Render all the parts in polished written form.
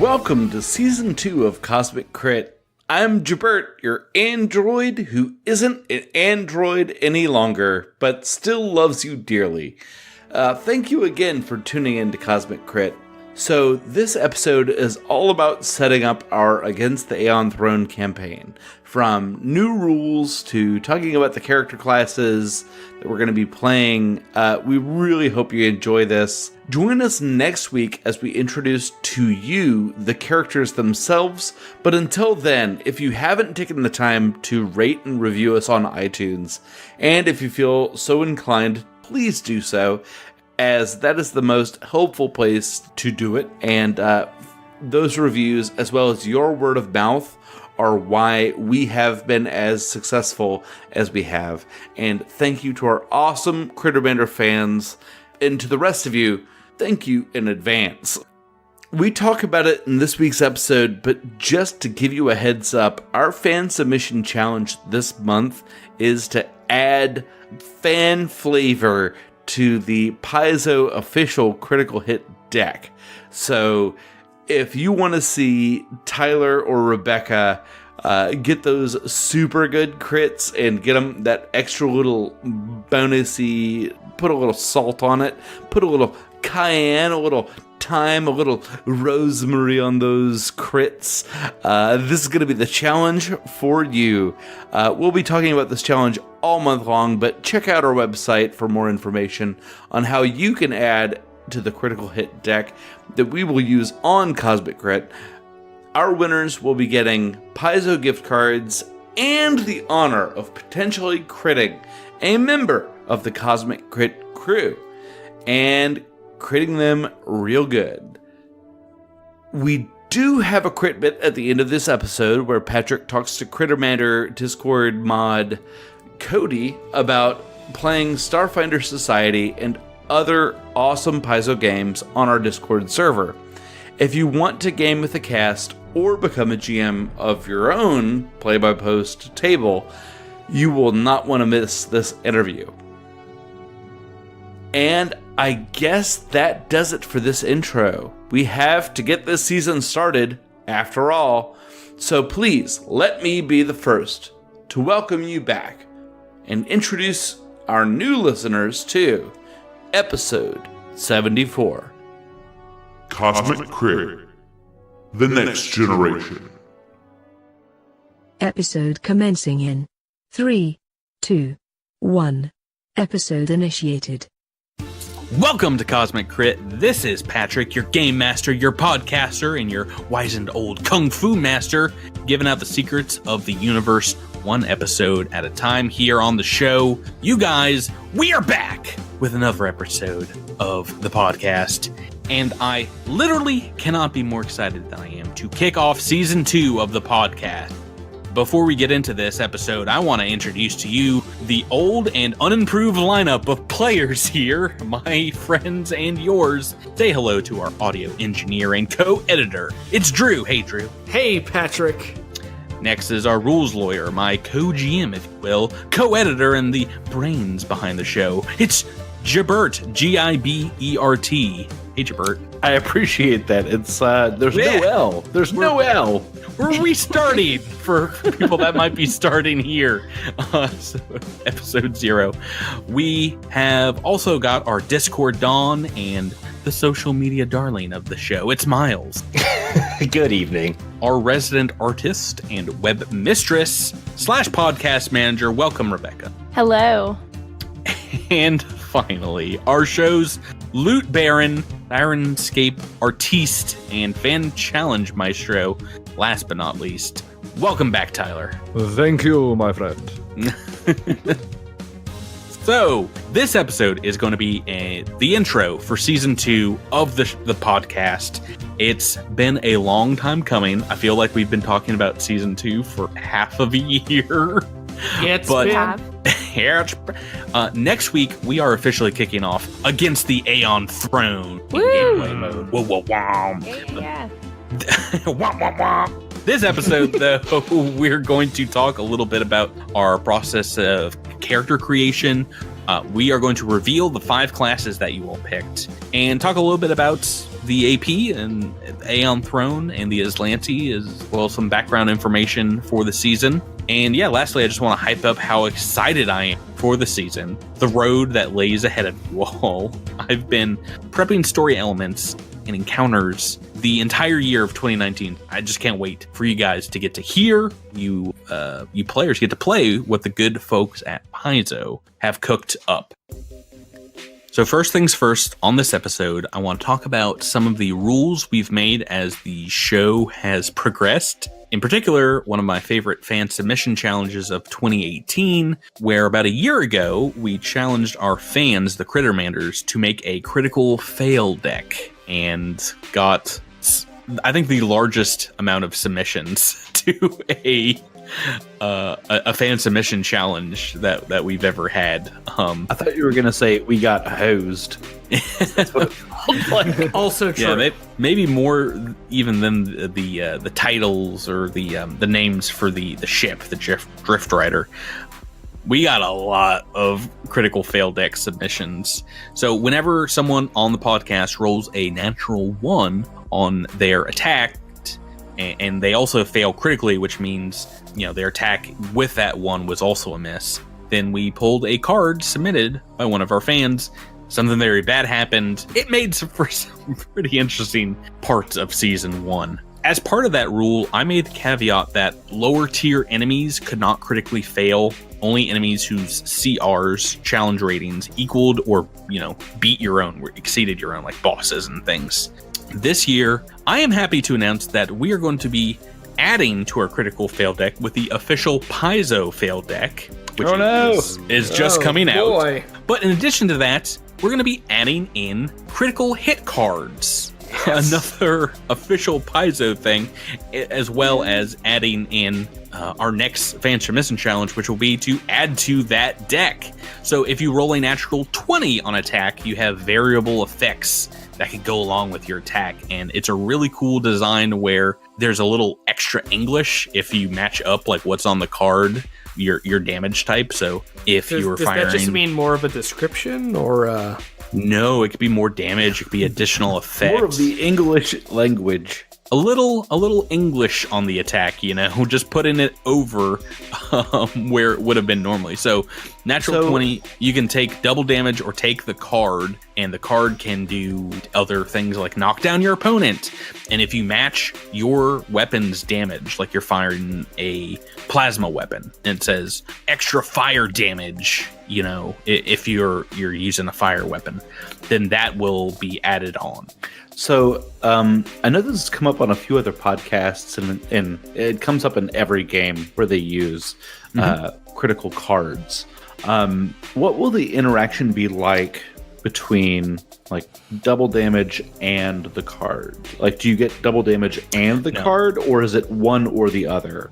Welcome to Season 2 of Cosmic Crit. I'm Jabert, your android who isn't an android any longer, but still loves you dearly. Thank you again for tuning in to Cosmic Crit. So this episode is all about setting up our Against the Aeon Throne campaign. From new rules to talking about the character classes that we're going to be playing. We really hope you enjoy this. Join us next week as we introduce to you the characters themselves. But until then, if you haven't taken the time to rate and review us on iTunes, and if you feel so inclined, please do so, as that is the most helpful place to do it. And those reviews, as well as your word of mouth, are why we have been as successful as we have. And thank you to our awesome Crittermander fans, and to the rest of you, thank you in advance. We talk about it in this week's episode, but just to give you a heads up, our fan submission challenge this month is to add fan flavor to the Paizo official critical hit deck. So if you want to see Tyler or Rebecca get those super good crits and get them that extra little bonusy, put a little salt on it, put a little cayenne, a little thyme, a little rosemary on those crits, this is going to be the challenge for you. We'll be talking about this challenge all month long, but check out our website for more information on how you can add to the critical hit deck that we will use on Cosmic Crit. Our winners will be getting Paizo gift cards and the honor of potentially critting a member of the Cosmic Crit crew and critting them real good. We do have a crit bit at the end of this episode where Patrick talks to Crittermander Discord mod Cody about playing Starfinder Society and other awesome Paizo games on our Discord server. If you want to game with the cast or become a GM of your own play-by-post table, you will not want to miss this interview. And I guess that does it for this intro. We have to get this season started, after all, so please let me be the first to welcome you back and introduce our new listeners to Episode 74. Cosmic Crit, the next generation. Episode commencing in 3, 2, 1. Episode initiated. Welcome to Cosmic Crit. This is Patrick, your game master, your podcaster, and your wizened old kung fu master, giving out the secrets of the universe one episode at a time here on the show. You guys, we are back with another episode of the podcast, and I literally cannot be more excited than I am to kick off Season 2 of the podcast. Before we get into this episode, I want to introduce to you the old and unimproved lineup of players here, my friends and yours. Say hello to our audio engineer and co-editor. It's Drew. Hey, Drew. Hey, Patrick. Next is our rules lawyer, my co-GM, if you will, co-editor and the brains behind the show. It's Jabert, G-I-B-E-R-T. Hey, Jabert. I appreciate that. It's there's no L. There's no L. We're restarting for people that might be starting here. So episode 0. We have also got our Discord Dawn and the social media darling of the show. It's Miles. Good evening. Our resident artist and web mistress / podcast manager. Welcome, Rebecca. Hello. And finally, our show's Loot Baron, Ironscape Artiste, and Fan Challenge Maestro. Last but not least, welcome back, Tyler. Thank you, my friend. So, this episode is going to be the intro for Season 2 of the podcast. It's been a long time coming. I feel like we've been talking about Season 2 for half of a year. Next week, we are officially kicking off Against the Aeon Throne in gameplay mode. Whoa, whoa, wow. Yeah. Wah, wah, wah. This episode, though, we're going to talk a little bit about our process of character creation. We are going to reveal the 5 classes that you all picked and talk a little bit about the AP and Aeon Throne and the Aslanti, as well as some background information for the season. And yeah, lastly, I just want to hype up how excited I am for the season, the road that lays ahead of you all. I've been prepping story elements and encounters the entire year of 2019. I just can't wait for you guys to get to hear, you players get to play what the good folks at Paizo have cooked up. So first things first, on this episode, I want to talk about some of the rules we've made as the show has progressed. In particular, one of my favorite fan submission challenges of 2018, where about a year ago, we challenged our fans, the Crittermanders, to make a critical fail deck, and got, I think, the largest amount of submissions to a fan submission challenge that we've ever had. I thought you were going to say we got hosed. That's what it felt like. Also true. Yeah, maybe more even than the titles or the names for the ship, the Drift Rider. We got a lot of critical fail deck submissions. So whenever someone on the podcast rolls a natural 1 on their attack, and they also fail critically, which means, you know, their attack with that 1 was also a miss, then we pulled a card submitted by one of our fans. Something very bad happened. It made for some pretty interesting parts of season 1. As part of that rule, I made the caveat that lower tier enemies could not critically fail. Only enemies whose CRs, challenge ratings, equaled or, you know, beat your own, or exceeded your own, like bosses and things. This year, I am happy to announce that we are going to be adding to our critical fail deck with the official Paizo fail deck, which is just coming out. But in addition to that, we're going to be adding in critical hit cards. Yes. Another official Paizo thing, as well as adding in our next fan submission challenge, which will be to add to that deck. So if you roll a natural 20 on attack, you have variable effects that could go along with your attack. And it's a really cool design where there's a little extra English if you match up like what's on the card, your damage type. So if you were firing... Does that just mean more of a description or... No, it could be more damage. It could be additional effects. More of the English language. A little English on the attack, you know, just putting it over where it would have been normally. So natural 20, you can take double damage or take the card, and the card can do other things like knock down your opponent. And if you match your weapon's damage, like you're firing a plasma weapon, and it says extra fire damage, you know, if you're using a fire weapon, then that will be added on. So I know this has come up on a few other podcasts, and it comes up in every game where they use critical cards. What will the interaction be like between like double damage and the card? Like, do you get double damage and the card, or is it one or the other?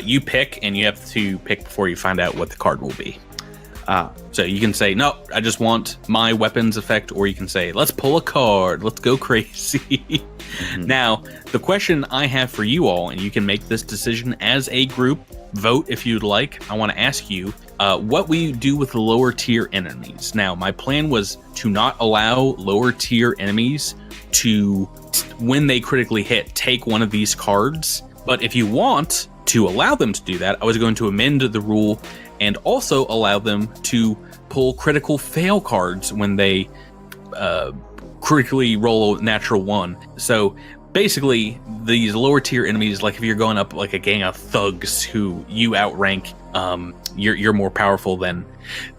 You pick, and you have to pick before you find out what the card will be. So you can say, no, I just want my weapons effect, or you can say, let's pull a card, let's go crazy. Now, the question I have for you all, and you can make this decision as a group, vote if you'd like. I want to ask you what we do with the lower tier enemies. Now, my plan was to not allow lower tier enemies to, when they critically hit, take one of these cards. But if you want to allow them to do that, I was going to amend the rule and also allow them to pull critical fail cards when they critically roll a natural 1. So basically, these lower tier enemies, like if you're going up like a gang of thugs who you outrank, you're more powerful than.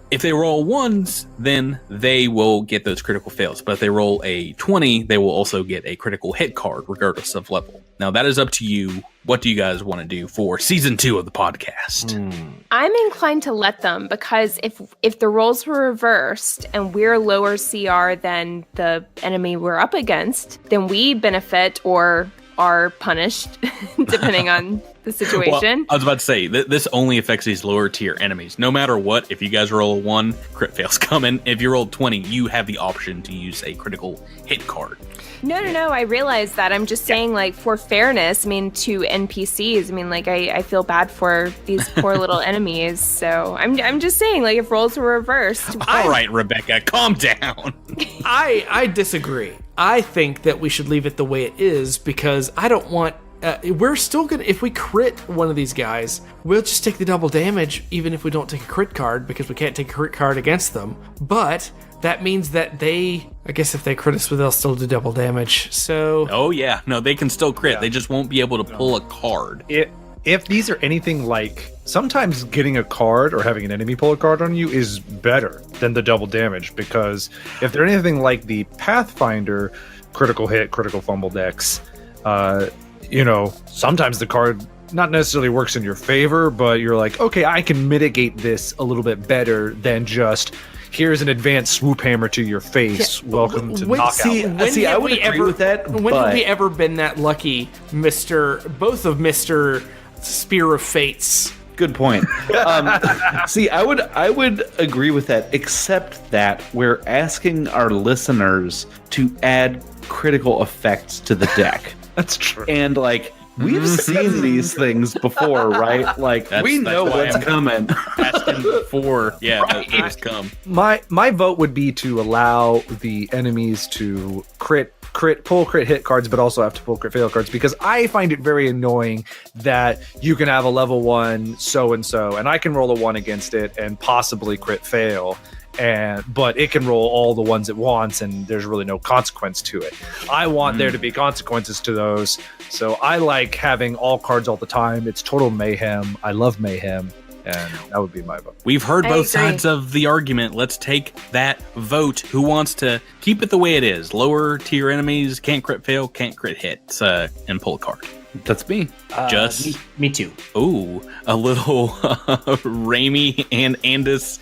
If they roll 1s, then they will get those critical fails. But if they roll a 20, they will also get a critical hit card, regardless of level. Now, that is up to you. What do you guys want to do for season 2 of the podcast? I'm inclined to let them, because if the roles were reversed and we're lower CR than the enemy we're up against, then we benefit or are punished, depending on the situation. Well, I was about to say, this only affects these lower tier enemies. No matter what, if you guys roll a 1, crit fails coming. If you roll 20, you have the option to use a critical hit card. No, I realize that. I'm just saying, like, for fairness, I mean, to NPCs, I mean, like, I feel bad for these poor little enemies. So I'm just saying, like, if roles were reversed. All right, Rebecca, calm down. I disagree. I think that we should leave it the way it is because I don't want. We're still gonna. If we crit one of these guys, we'll just take the double damage, even if we don't take a crit card because we can't take a crit card against them. But that means that I guess if they crit us, they'll still do double damage. So. Oh yeah, no, they can still crit. Yeah. They just won't be able to pull a card. If these are anything like, sometimes getting a card or having an enemy pull a card on you is better than the double damage, because if they're anything like the Pathfinder critical hit, critical fumble decks, sometimes the card not necessarily works in your favor, but you're like, okay, I can mitigate this a little bit better than just, here's an advanced swoop hammer to your face. Yeah. Welcome to knockout. See, I would agree with that. When have we ever been that lucky, both of Mr. Spear of Fates? Good point. I would agree with that, except that we're asking our listeners to add critical effects to the deck. That's true. And we've seen these things before, right? We know what's coming. Asking before, those come. My vote would be to allow the enemies to pull crit hit cards, but also have to pull crit fail cards, because I find it very annoying that you can have a level 1 so-and-so, and I can roll a 1 against it and possibly crit fail. But it can roll all the ones it wants, and there's really no consequence to it. I want there to be consequences to those, so I like having all cards all the time. It's total mayhem. I love mayhem, and that would be my vote. We've heard both sides of the argument. Let's take that vote. Who wants to keep it the way it is? Lower tier enemies can't crit fail, can't crit hit, and pull a card. That's me. Me too. Ooh, a little Raimi and Andis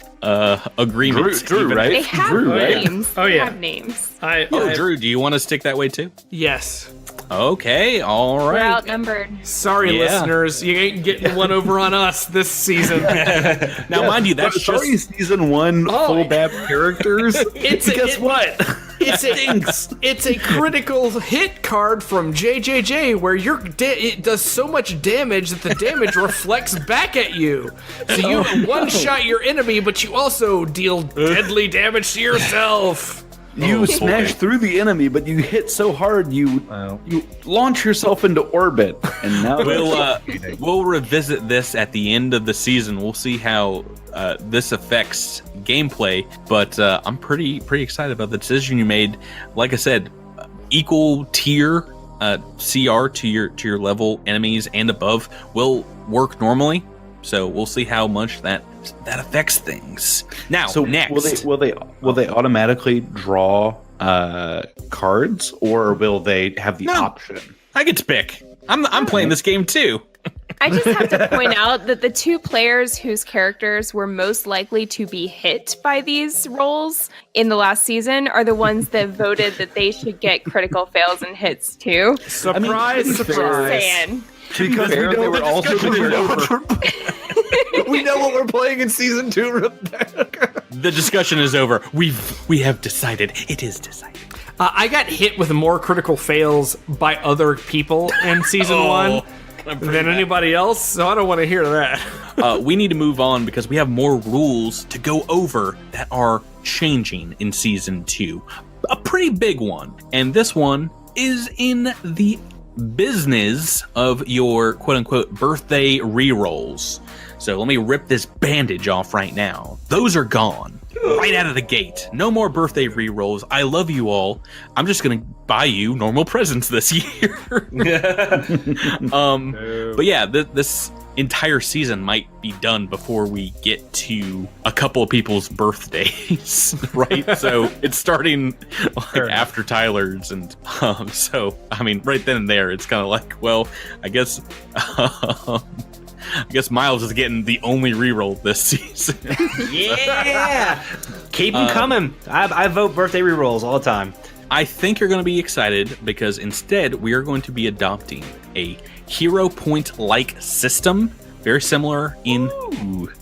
agreement. Drew, right? They have names. Oh, yeah. They have names. Drew, do you want to stick that way too? Yes. Okay, all right. We're outnumbered. Sorry, listeners. You ain't getting one over on us this season. Now, mind you, that's sorry, season 1 full BAP characters. Guess what? It's a critical hit card from JJJ where it does so much damage that the damage reflects back at you. So you one-shot your enemy, but you also deal deadly damage to yourself. You smash through the enemy, but you hit so hard you launch yourself into orbit. And now we'll revisit this at the end of the season. We'll see how this affects gameplay. But I'm pretty excited about the decision you made. Like I said, equal tier CR to your level enemies and above will work normally. So we'll see how much that affects things. Now, so next, will they automatically draw cards, or will they have the option? I get to pick. I'm playing this game too. I just have to point out that the 2 players whose characters were most likely to be hit by these rolls in the last season are the ones that voted that they should get critical fails and hits too. Surprise! Just saying. Because we know we're also we know what we're playing in season 2, Rebecca. The discussion is over. We have decided. It is decided. I got hit with more critical fails by other people in season 1 than anybody else, so I don't want to hear that. We need to move on because we have more rules to go over that are changing in season 2. A pretty big one, and this one is in the business of your quote-unquote birthday rerolls. So let me rip this bandage off right now. Those are gone right out of the gate. No more birthday rerolls. I love you all. I'm just gonna buy you normal presents this year. But yeah, this entire season might be done before we get to a couple of people's birthdays, right? So it's starting after Tyler's, and so I mean, right then and there, it's kind of like, well, I guess Miles is getting the only reroll this season. Yeah, keep them coming. I vote birthday rerolls all the time. I think you're going to be excited because instead we are going to be adopting a hero point-like system, very similar in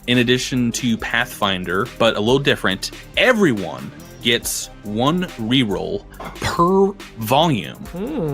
addition to Pathfinder, but a little different. Everyone gets 1 reroll per volume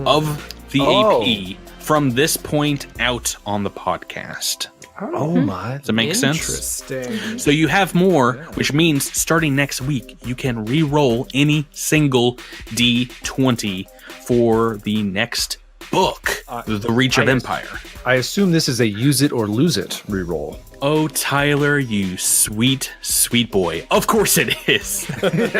of the AP from this point out on the podcast. Oh my. Does that make sense? Interesting. So you have more, which means starting next week, you can re-roll any single D20 for the next book, The Reach of Empire. I assume this is a use it or lose it reroll. Oh, Tyler, you sweet, sweet boy. Of course it is. Please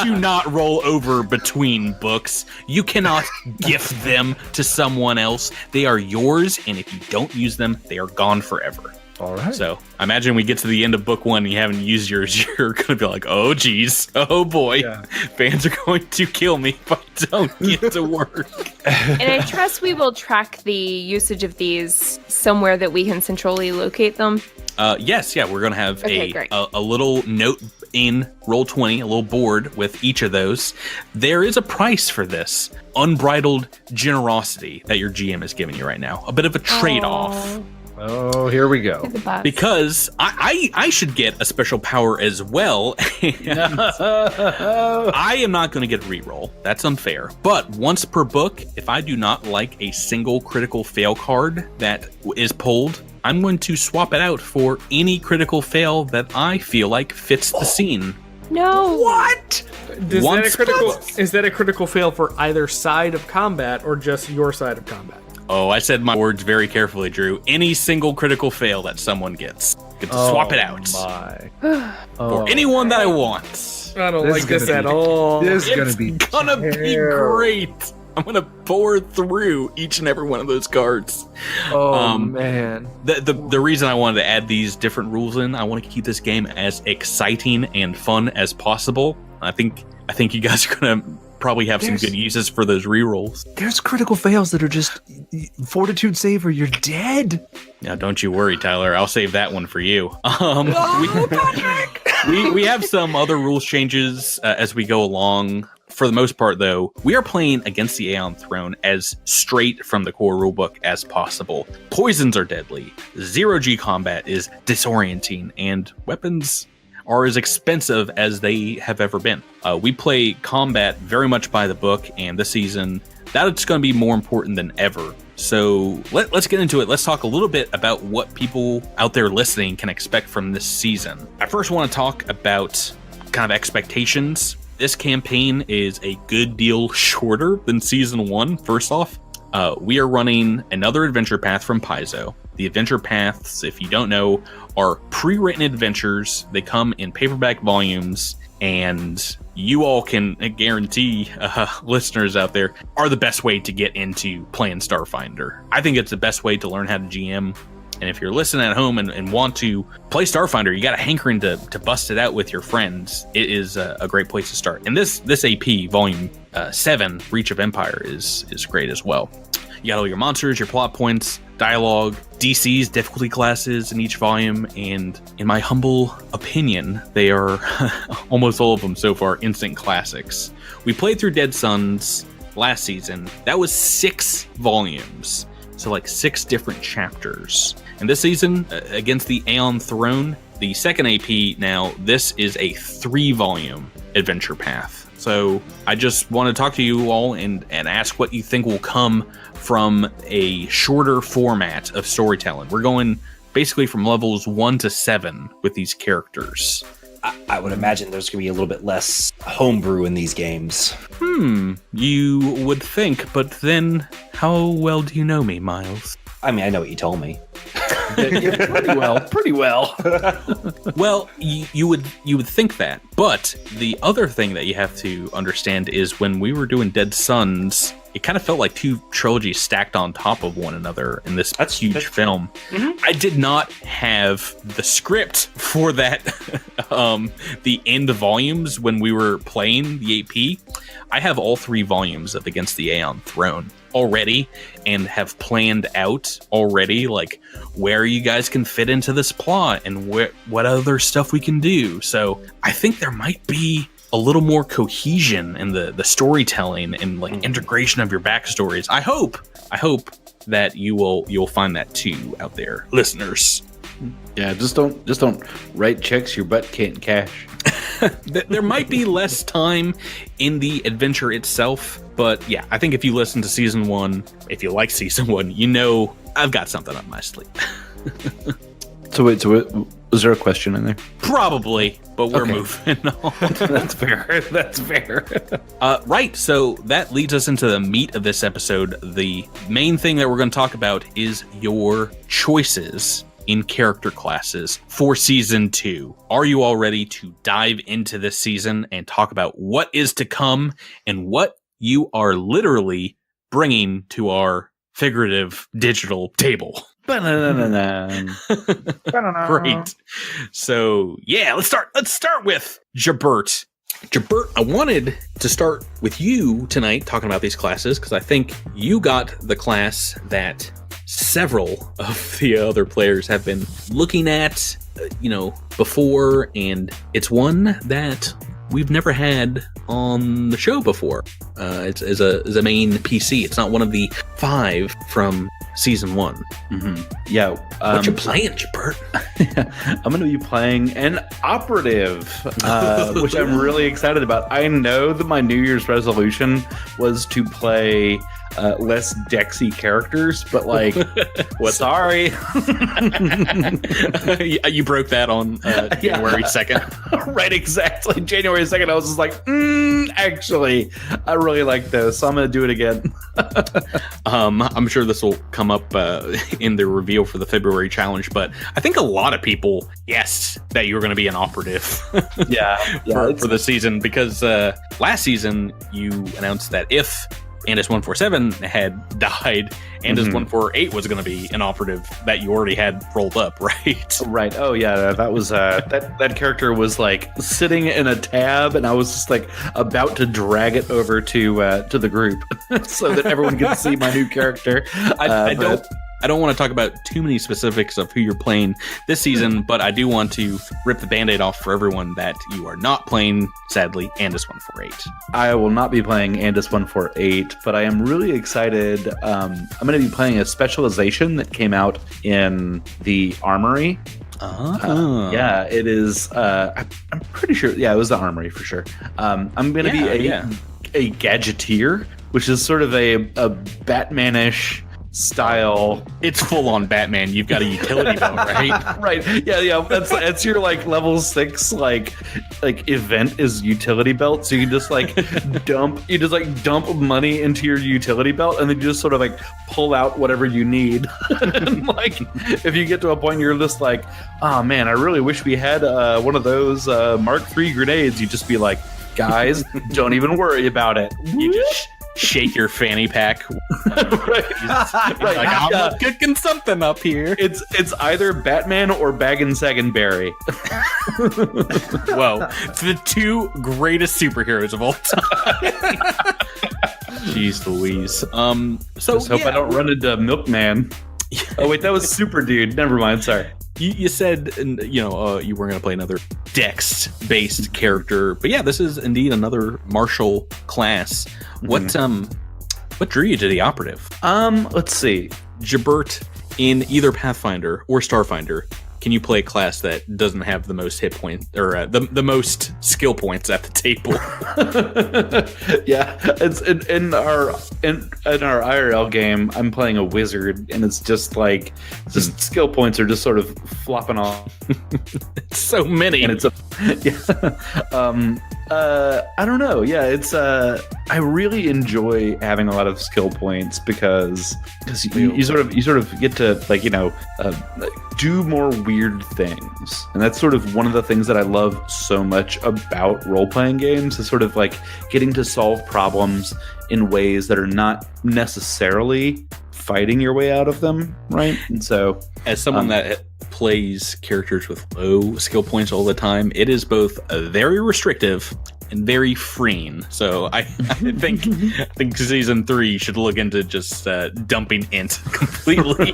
do not roll over between books. You cannot gift them to someone else. They are yours, and if you don't use them, they are gone forever. All right. So I imagine we get to the end of book 1 and you haven't used yours. You're going to be like, oh, geez. Oh, boy. Yeah. Fans are going to kill me if I don't get to work. And I trust we will track the usage of these somewhere that we can centrally locate them. Yes, yeah, we're going to have Okay, a little note in Roll20, a little board with each of those. There is a price for this unbridled generosity that your GM is giving you right now. A bit of a trade-off. Oh, here we go. Because I should get a special power as well. And I am not going to get a reroll. That's unfair. But once per book, if I do not like a single critical fail card that is pulled, I'm going to swap it out for any critical fail that I feel like fits the scene. No. What? Once Is that a critical fail for either side of combat or just your side of combat? Oh, I said my words very carefully, Drew. Any single critical fail that someone gets. Get to swap it out. For anyone that I want. I don't like this at all. This is It's gonna be great. I'm gonna pour through each and every one of those cards. Oh, man. The reason I wanted to add these different rules in, I want to keep this game as exciting and fun as possible. I think you guys are gonna probably have some good uses for those rerolls. There's critical fails that are just fortitude save or you're dead. Now, don't you worry, Tyler. I'll save that one for you. We have some other rules changes as we go along. For the most part, though, we are playing against the Aeon Throne as straight from the core rulebook as possible. Poisons are deadly, 0G combat is disorienting, and weapons are as expensive as they have ever been. We play combat very much by the book, and this season, that's going to be more important than ever. So let's get into it. Let's talk a little bit about what people out there listening can expect from this season. I first want to talk about kind of expectations. This campaign is a good deal shorter than Season 1, first off. We are running another adventure path from Paizo. The adventure paths, if you don't know, are pre-written adventures. They come in paperback volumes, and you all can guarantee, listeners out there, are the best way to get into playing Starfinder. I think it's the best way to learn how to GM. And if you're listening at home and want to play Starfinder, you got a hankering to bust it out with your friends. It is a great place to start. And this AP, Volume 7, Reach of Empire, is great as well. You got all your monsters, your plot points, dialogue, DCs, difficulty classes in each volume, and in my humble opinion, they are, almost all of them so far, instant classics. We played through Dead Suns last season. That was 6 volumes. So like 6 different chapters. And this season, against the Aeon Throne, the second AP now, this is a 3-volume adventure path. So I just want to talk to you all and ask what you think will come from a shorter format of storytelling. We're going basically from levels 1 to 7 with these characters. I would imagine there's going to be a little bit less homebrew in these games. You would think, but then how well do you know me, Miles? I mean, I know what you told me. Pretty well. Well, you would think that, but the other thing that you have to understand is when we were doing Dead Suns, it kind of felt like 2 trilogies stacked on top of one another in this huge film. Mm-hmm. I did not have the script for that, the end volumes when we were playing the AP. I have all 3 volumes of Against the Aeon Throne already and have planned out already, like, where you guys can fit into this plot and what other stuff we can do. So I think there might be a little more cohesion in the storytelling and like integration of your backstories. I hope that you'll find that too out there, listeners. Yeah, just don't write checks your butt can't cash. There might be less time in the adventure itself, But yeah, I think if you listen to season 1, if you like season 1, you know I've got something up my sleeve. So was there a question in there? Probably, but we're Okay. moving on. That's fair. That's fair. Right, so that leads us into the meat of this episode. The main thing that we're going to talk about is your choices in character classes for season 2. Are you all ready to dive into this season and talk about what is to come and what you are literally bringing to our figurative digital table? Ba-na-na-na-na. Great. So yeah, let's start with Jabert. Jabert, I wanted to start with you tonight talking about these classes because I think you got the class that several of the other players have been looking at, before, and it's one that we've never had on the show before. It's a main PC. It's not one of the 5 from season 1. Mm-hmm. Yeah. What you playing, Jabert? I'm going to be playing an operative, which I'm really excited about. I know that my New Year's resolution was to play less Dexy characters, but like, sorry. You broke that on January 2nd. Right, exactly. January 2nd, I was just like, actually, I really like this, so I'm going to do it again. I'm sure this will come up in the reveal for the February challenge, but I think a lot of people guessed that you were going to be an operative for the season, because last season you announced that if Andis 147 had died, Andis 148 was going to be an operative that you already had rolled up, right? Right. Oh yeah, that was that character was like sitting in a tab, and I was just like about to drag it over to the group so that everyone could see my new character. I don't want to talk about too many specifics of who you're playing this season, but I do want to rip the Band-Aid off for everyone that you are not playing, sadly, Andis 148. I will not be playing Andis 148, but I am really excited. I'm going to be playing a specialization that came out in the Armory. Yeah, it is. I'm pretty sure. Yeah, it was the Armory for sure. I'm going to be a gadgeteer, which is sort of a Batman-ish style. It's full on Batman. You've got a utility belt, right? Right. Yeah. That's your like level 6 like event is utility belt. So you just like dump money into your utility belt, and then you just sort of like pull out whatever you need. And like if you get to a point you're just like, oh man, I really wish we had one of those Mark III grenades. You just be like, guys, don't even worry about it. You just shake your fanny pack. Right. Like, I'm cooking something up here. It's either Batman or Baggin' Saggin' Barry. Well, it's the 2 greatest superheroes of all time. Jeez Louise. So just hope I don't run into Milkman. Oh wait, that was Super Dude. Never mind. Sorry. You said, you weren't going to play another Dex-based character, but yeah, this is indeed another martial class. What drew you to the operative? Let's see. Jabert, in either Pathfinder or Starfinder, can you play a class that doesn't have the most hit points or the most skill points at the table? Yeah, it's in our IRL game. I'm playing a wizard, and it's just like skill points are just sort of flopping off. So many, and it's I don't know. Yeah, it's I really enjoy having a lot of skill points because you sort of get to like do more weird things, and that's sort of one of the things that I love so much about role-playing games is sort of like getting to solve problems in ways that are not necessarily fighting your way out of them, right? And so as someone that plays characters with low skill points all the time, it is both very restrictive and very freeing. So I think season 3 should look into just dumping int completely.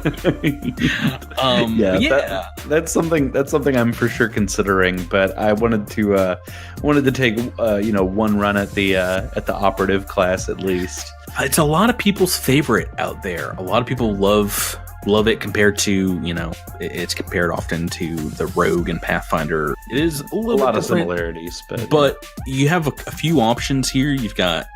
That's something I'm for sure considering. But I wanted to take one run at the operative class at least. It's a lot of people's favorite out there. A lot of people love love it compared to, it's compared often to the Rogue and Pathfinder. It is a lot of different, similarities, but you have a few options here. You've got,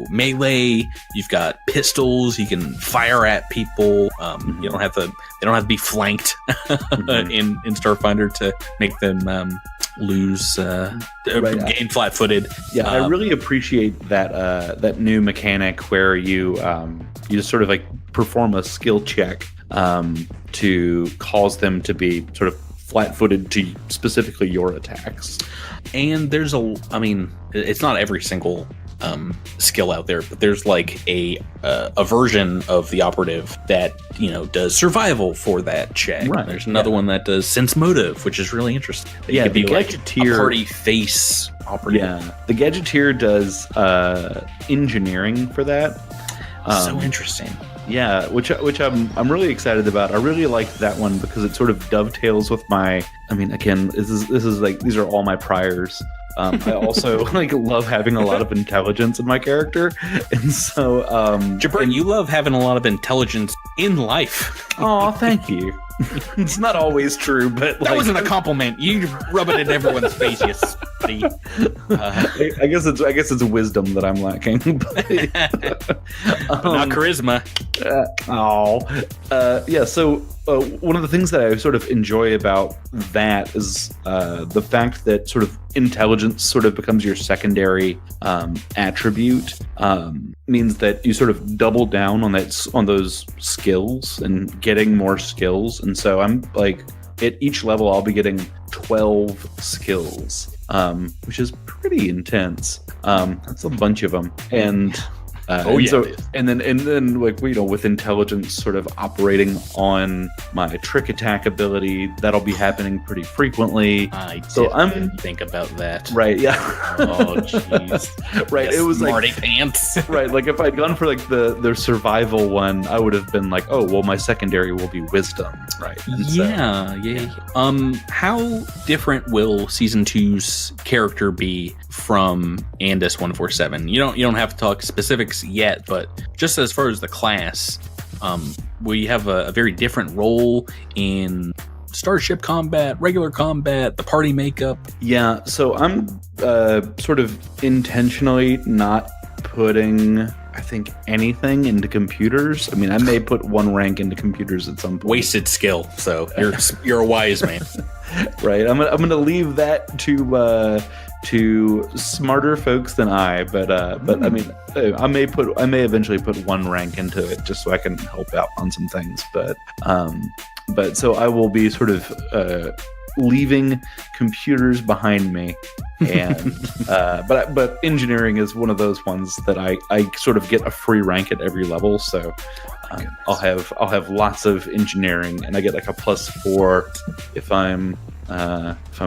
melee, you've got pistols, you can fire at people. They don't have to be flanked in Starfinder to make them lose, gain flat-footed. Yeah, I really appreciate that new mechanic where you just sort of like perform a skill check to cause them to be sort of flat-footed to specifically your attacks. And there's it's not every single skill out there, but there's like a version of the operative that does survival for that check. Right. There's another one that does sense motive, which is really interesting. Yeah, could be the like Gadgeteer, a party face operative. Yeah, the Gadgeteer does engineering for that. So interesting. Yeah, which I'm really excited about. I really like that one because it sort of dovetails with my. I mean, again, this is like these are all my priors. I also love having a lot of intelligence in my character, and so Jabert, you love having a lot of intelligence in life. Oh, thank you. It's not always true, but that wasn't a compliment. You rub it in everyone's face, you see. I guess it's wisdom that I'm lacking. Not charisma. Yeah. So one of the things that I sort of enjoy about that is the fact that sort of intelligence sort of becomes your secondary attribute. Means that you sort of double down on those skills and getting more skills. And so I'm like, at each level, I'll be getting 12 skills, which is pretty intense. That's a bunch of them. And then with intelligence sort of operating on my trick attack ability, that'll be happening pretty frequently. I'm think about that. Right, yeah. Oh jeez. Right, it was smarty like pants. Right, like if I'd gone for like the survival one, I would have been like, oh well, my secondary will be wisdom, right? How different will season 2's character be from Andis 147? You don't have to talk specifics yet, but just as far as the class, will you have a very different role in starship combat, regular combat, the party makeup? Yeah, so I'm sort of intentionally not putting, I think, anything into computers. I mean, I may put one rank into computers at some point. Wasted skill. So you're a wise man. Right. I'm gonna leave that to smarter folks than I. But I mean, I may eventually put one rank into it just so I can help out on some things. But so I will be sort of leaving computers behind me, and but engineering is one of those ones that I sort of get a free rank at every level. So I'll have lots of engineering, and I get like a +4 if I'm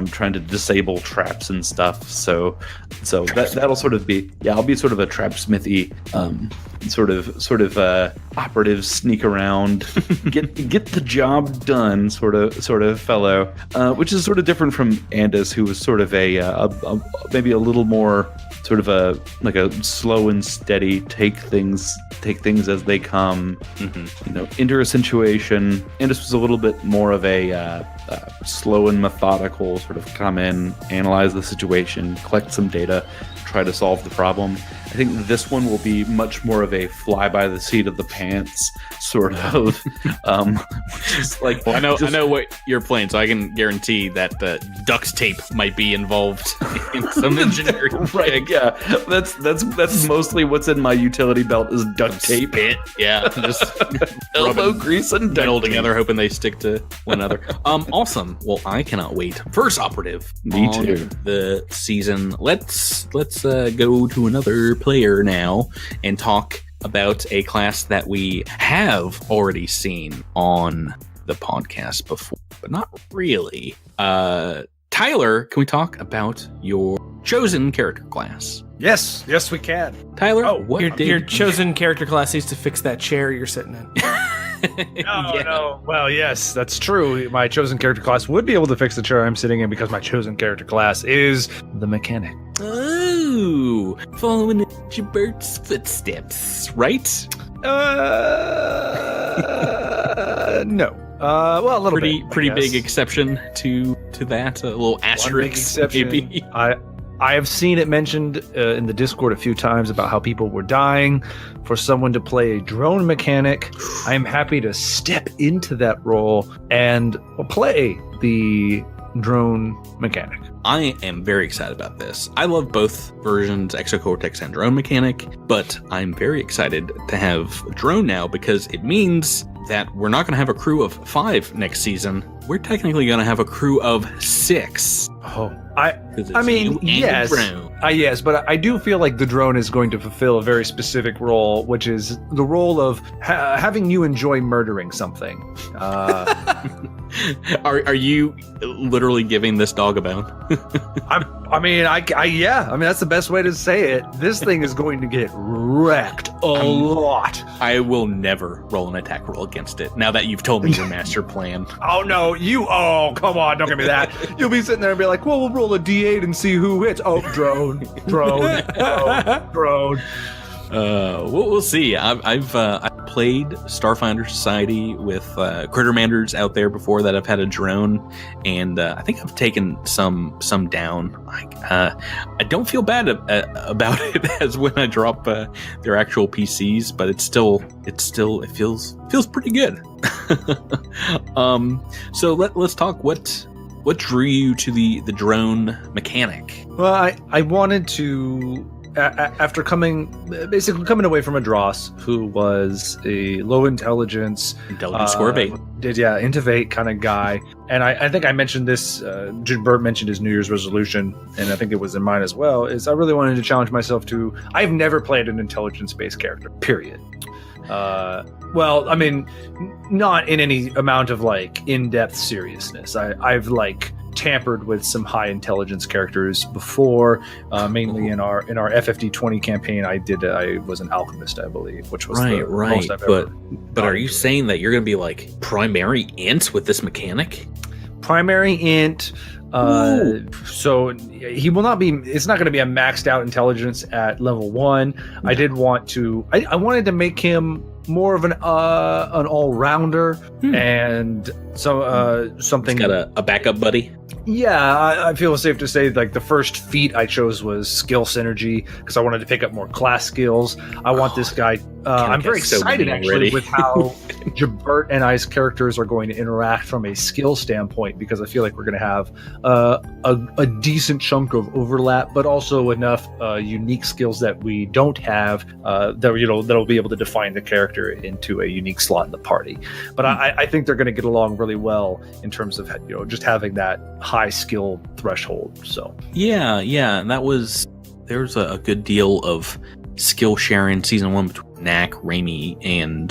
trying to disable traps and stuff. So that'll sort of be, I'll be sort of a trap smithy sort of operative, sneak around, get the job done sort of fellow, which is sort of different from Andis, who was sort of a maybe a little more sort of a slow and steady, take things as they come. Enter a situation. Andis was a little bit more of a slow and methodical, sort of come in, analyze the situation, collect some data, try to solve the problem. I think this one will be much more of a fly by the seat of the pants sort of, just like, well, I know what you're playing, so I can guarantee that duct tape might be involved in some engineering. Right? Yeah, that's mostly what's in my utility belt is duct tape. Spit, yeah, just elbow grease and metal duct together, hoping they stick to one another. Awesome. Well, I cannot wait. First operative. Me on too. The season. Let's go to another player now and talk about a class that we have already seen on the podcast before, but not really. Tyler, can we talk about your chosen character class? Yes, we can. Tyler, your chosen character class needs to fix that chair you're sitting in. No. Well, yes, that's true. My chosen character class would be able to fix the chair I'm sitting in because my chosen character class is the mechanic. Oh, following Jabert's footsteps, right? No. Well, a little Pretty bit. big exception to that. A little asterisk, maybe. I have seen it mentioned in the Discord a few times about how people were dying for someone to play a drone mechanic. I am happy to step into that role and play the drone mechanic. I am very excited about this. I love both versions, Exocortex and drone mechanic, but I'm very excited to have drone now because it means that we're not going to have a crew of 5 next season. We're technically going to have a crew of 6. Oh, I mean, yes. Yes, but I do feel like the drone is going to fulfill a very specific role, which is the role of having you enjoy murdering something. Are you literally giving this dog a bone? I mean, that's the best way to say it. This thing is going to get wrecked a lot. I will never roll an attack roll against it. Now that you've told me your master plan. Oh no, come on, don't give me that. You'll be sitting there and be like, well, we'll roll a D8 and see who hits. Oh, drone. We'll see. I've played Starfinder Society with Crittermanders out there before that have had a drone, and I think I've taken some down. I don't feel bad about it as when I drop their actual PCs, but it feels pretty good. So let's talk what drew you to the drone mechanic. Well, I wanted to. After coming away from a Dross, who was a low intelligence score of 8, int of 8 kind of guy, and I think I mentioned this. Bert mentioned his New Year's resolution, and I think it was in mine as well. Is I really wanted to challenge myself to. I've never played an intelligence-based character. Period. Well, I mean, not in any amount of like in-depth seriousness. I've like tampered with some high intelligence characters before, mainly in our FFD 20 campaign. I was an alchemist, I believe, which was the most I've ever. But are you saying that you're going to be like primary int with this mechanic? Primary int. So he will not be. It's not going to be a maxed out intelligence at level 1. I did want to. I wanted to make him more of an all-rounder and something. He's got a backup buddy. Yeah, I feel safe to say like the first feat I chose was skill synergy because I wanted to pick up more class skills. I want this guy. I'm very excited actually with how Jabert and I's characters are going to interact from a skill standpoint because I feel like we're going to have a decent chunk of overlap, but also enough unique skills that we don't have that'll be able to define the character into a unique slot in the party. But I think they're going to get along really well in terms of just having that high skill threshold. So yeah, and there's a good deal of skill sharing season 1 between Knack, Raimi, and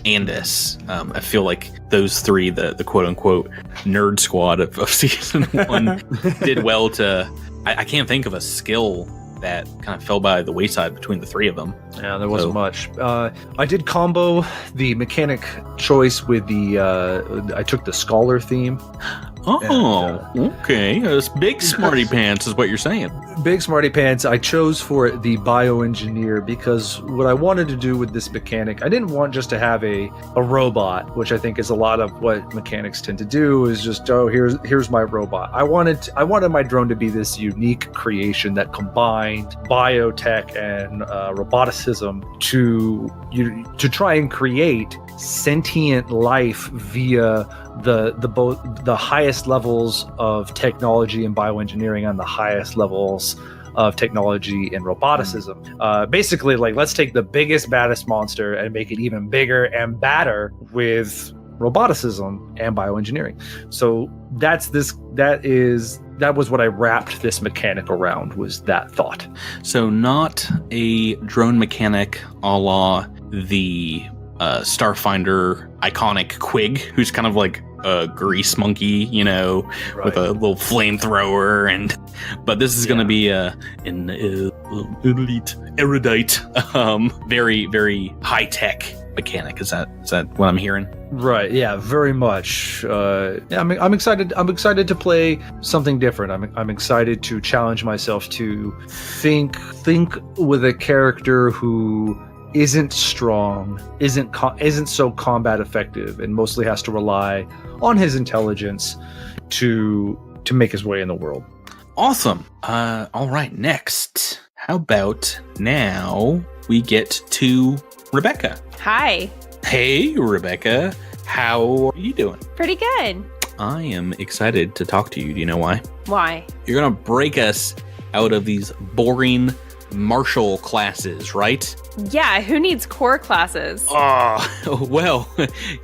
Andis. I feel like those 3, the quote unquote nerd squad of season 1, did well to. I can't think of a skill that kind of fell by the wayside between the 3 of them. Yeah, there wasn't much. I did combo the mechanic choice with I took the scholar theme. Okay. It's big smarty pants is what you're saying. Big smarty pants. I chose for the bioengineer because what I wanted to do with this mechanic, I didn't want just to have a robot, which I think is a lot of what mechanics tend to do is just, here's my robot. I wanted my drone to be this unique creation that combined biotech and roboticism to try and create sentient life via the highest levels of technology and bioengineering on the highest levels of technology and roboticism. Basically, like, let's take the biggest, baddest monster and make it even bigger and badder with roboticism and bioengineering. So that was what I wrapped this mechanic around, was that thought. So not a drone mechanic a la the Starfinder iconic Quig, who's kind of like a grease monkey, with a little flamethrower, but this is going to be an elite, erudite, very, very high tech mechanic. Is that what I'm hearing? Right. Yeah. Very much. I'm excited. I'm excited to play something different. I'm excited to challenge myself to think with a character who isn't strong, isn't so combat effective, and mostly has to rely on his intelligence to make his way in the world. Awesome. All right, next. How about now we get to Rebecca? Hi. Hey, Rebecca. How are you doing? Pretty good. I am excited to talk to you. Do you know why? Why? You're going to break us out of these boring martial classes, right? Yeah, who needs core classes? Oh, well,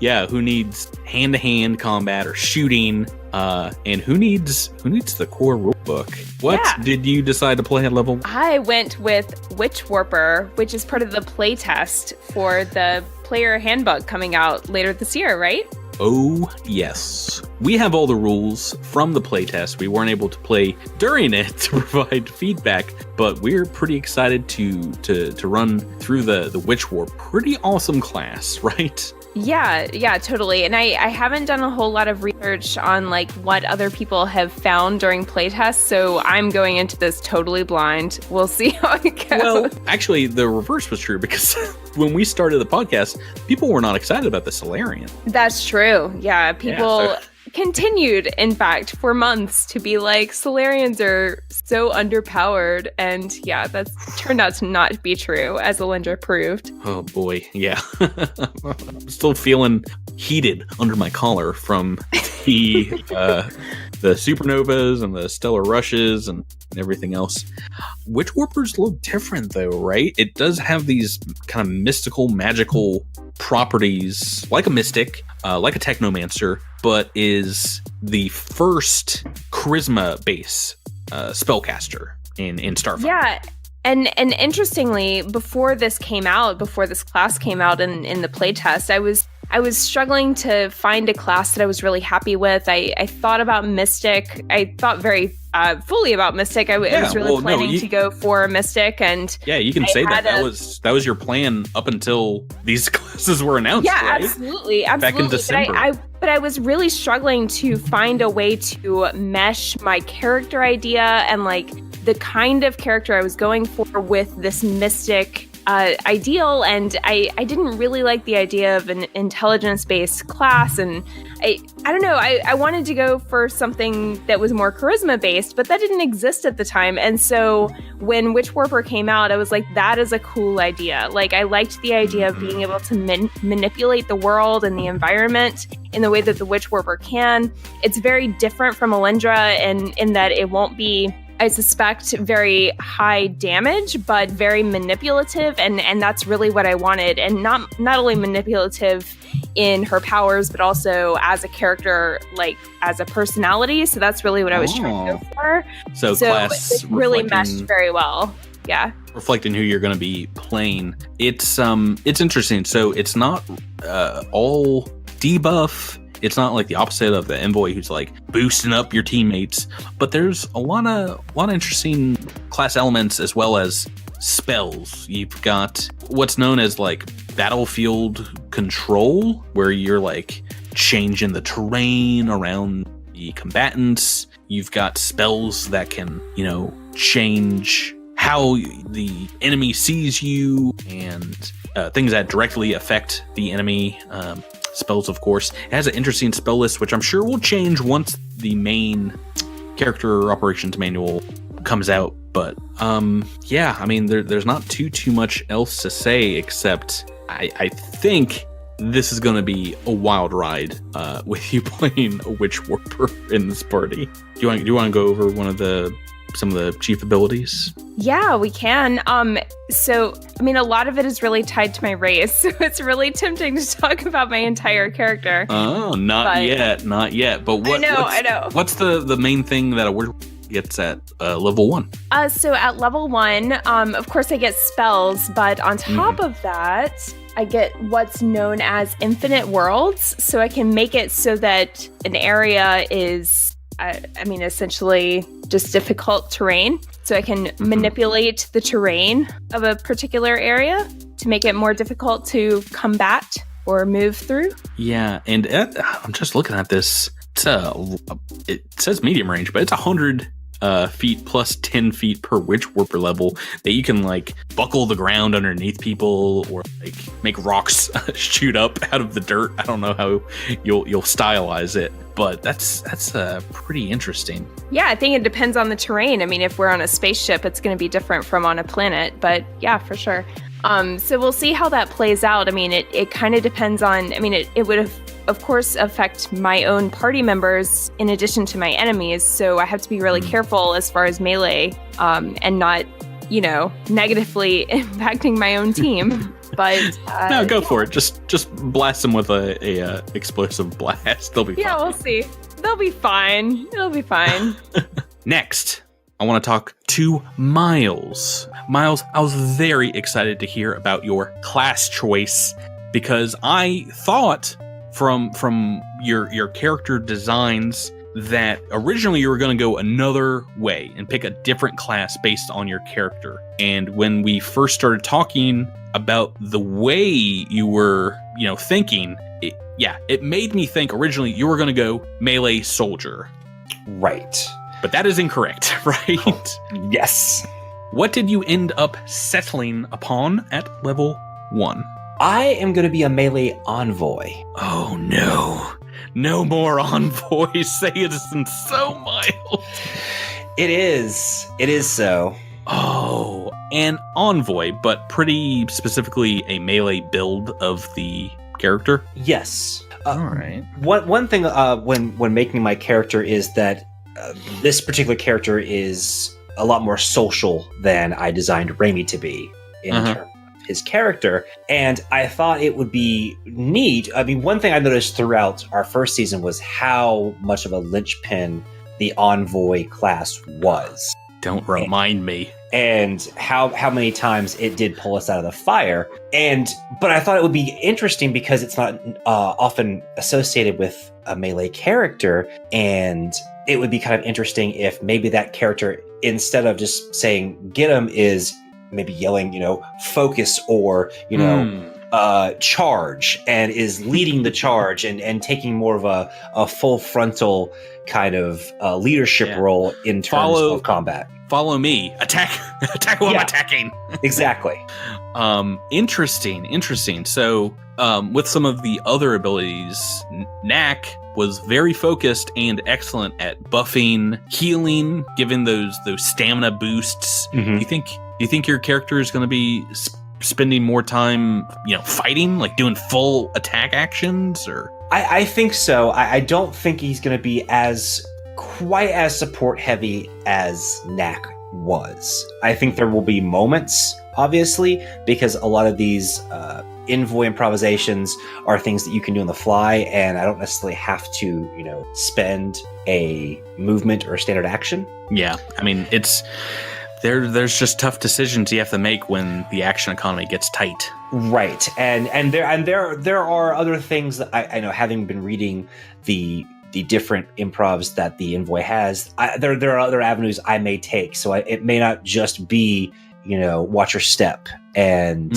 yeah, who needs hand-to-hand combat or shooting? And who needs the core rulebook? What did you decide to play at level? I went with Witch Warper, which is part of the playtest for the player handbook coming out later this year, right? Oh, yes. We have all the rules from the playtest. We weren't able to play during it to provide feedback, but we're pretty excited to run through the Witch War. Pretty awesome class, right? Yeah, totally. And I haven't done a whole lot of research on like what other people have found during playtests, so I'm going into this totally blind. We'll see how it goes. Well, actually, the reverse was true because when we started the podcast, people were not excited about the Solarian. That's true. Yeah, people continued, in fact, for months to be like, Solarians are so underpowered. And yeah, that's turned out to not be true, as Alindra proved. Oh boy, yeah. I'm still feeling heated under my collar from the supernovas and the stellar rushes and everything else. Witch Warpers look different though, right? It does have these kind of mystical, magical properties, like a mystic, like a technomancer, but is the first charisma base spellcaster in Starfinder. Yeah. And interestingly, before this class came out in the playtest, I was struggling to find a class that I was really happy with. I thought about Mystic. I thought very fully about Mystic. I was really planning to go for a Mystic, and yeah, you can say that was your plan up until these classes were announced. Yeah, right? absolutely. Back in December. But I was really struggling to find a way to mesh my character idea and like the kind of character I was going for with this Mystic ideal, and I didn't really like the idea of an intelligence-based class, and I don't know, I wanted to go for something that was more charisma-based, but that didn't exist at the time, and so when Witch Warper came out, I was like, that is a cool idea. Like, I liked the idea of being able to manipulate the world and the environment in the way that the Witch Warper can. It's very different from Alindra in that it won't be, I suspect, very high damage, but very manipulative, and that's really what I wanted. And not only manipulative in her powers, but also as a character, like as a personality. So that's really what I was trying to go for. So class it really meshed very well. Yeah. Reflecting who you're going to be playing. It's interesting. So it's not all debuff. It's not like the opposite of the envoy who's like boosting up your teammates, but there's a lot of interesting class elements as well as spells. You've got what's known as like battlefield control, where you're like changing the terrain around the combatants. You've got spells that can, change how the enemy sees you, and things that directly affect the enemy. Spells, of course. It has an interesting spell list, which I'm sure will change once the main character operations manual comes out. But yeah, I mean, there's not too much else to say, except I think this is going to be a wild ride with you playing a Witch Warper in this party. Do you want to go over some of the chief abilities? Yeah, we can. So, I mean, a lot of it is really tied to my race, so it's really tempting to talk about my entire character. Oh, not yet. But what? I know. What's the main thing that a word gets at level 1? So at level 1, of course I get spells, but on top of that, I get what's known as infinite worlds. So I can make it so that an area is, essentially just difficult terrain. So I can manipulate the terrain of a particular area to make it more difficult to combat or move through. Yeah, and I'm just looking at this. It says medium range, but it's 100 feet plus 10 feet per witch warper level that you can like buckle the ground underneath people or like make rocks shoot up out of the dirt. I don't know how you'll stylize it, but that's pretty interesting. Yeah, I think it depends on the terrain. I mean, if we're on a spaceship, it's going to be different from on a planet, but yeah, for sure. So we'll see how that plays out. I mean, it kind of depends on, I mean, it would have, of course, affect my own party members in addition to my enemies. So I have to be really careful as far as melee, and not, negatively impacting my own team. But no, go for it. Just blast them with a explosive blast. They'll be fine. Yeah, we'll see. They'll be fine. It'll be fine. Next, I want to talk to Miles. Miles, I was very excited to hear about your class choice because I thought from your character designs that originally you were going to go another way and pick a different class based on your character. And when we first started talking about the way you were, thinking, it made me think originally you were going to go melee soldier. Right. But that is incorrect, right? Yes. What did you end up settling upon at level 1? I am going to be a melee envoy. Oh, no. No more envoys. Say it isn't so mild. It is. It is so. Oh, an envoy, but pretty specifically a melee build of the character? Yes. All right. One thing when making my character is that this particular character is a lot more social than I designed Raimi to be in terms of his character. And I thought it would be neat. I mean, one thing I noticed throughout our first season was how much of a linchpin the envoy class was. Don't remind me. And how many times it did pull us out of the fire. But I thought it would be interesting because it's not often associated with a melee character. And it would be kind of interesting if maybe that character, instead of just saying get him, is maybe yelling, focus or, charge, and is leading the charge and taking more of a full frontal kind of leadership role in terms of combat. Follow me. Attack who I'm attacking. Exactly. Interesting. So with some of the other abilities, Knack was very focused and excellent at buffing, healing, giving those stamina boosts. Mm-hmm. Do you think your character is going to be spending more time, fighting, like doing full attack actions? Or I think so. I don't think he's going to be quite as support heavy as Knack was. I think there will be moments, obviously, because a lot of these envoy improvisations are things that you can do on the fly, and I don't necessarily have to, spend a movement or standard action. Yeah, I mean, there's just tough decisions you have to make when the action economy gets tight. Right, and there are other things that I know, having been reading the different improvs that the envoy has, there are other avenues I may take. So it may not just be, watch your step and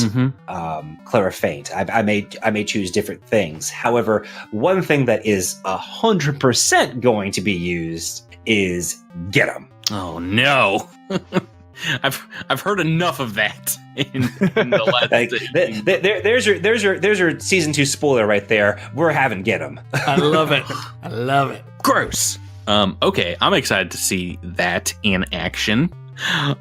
clever feint. I may choose different things. However, one thing that is 100% going to be used is get 'em. Oh no. I've heard enough of that in the last. There's your season 2 spoiler right there. We're having get 'em. I love it. Gross. Okay, I'm excited to see that in action.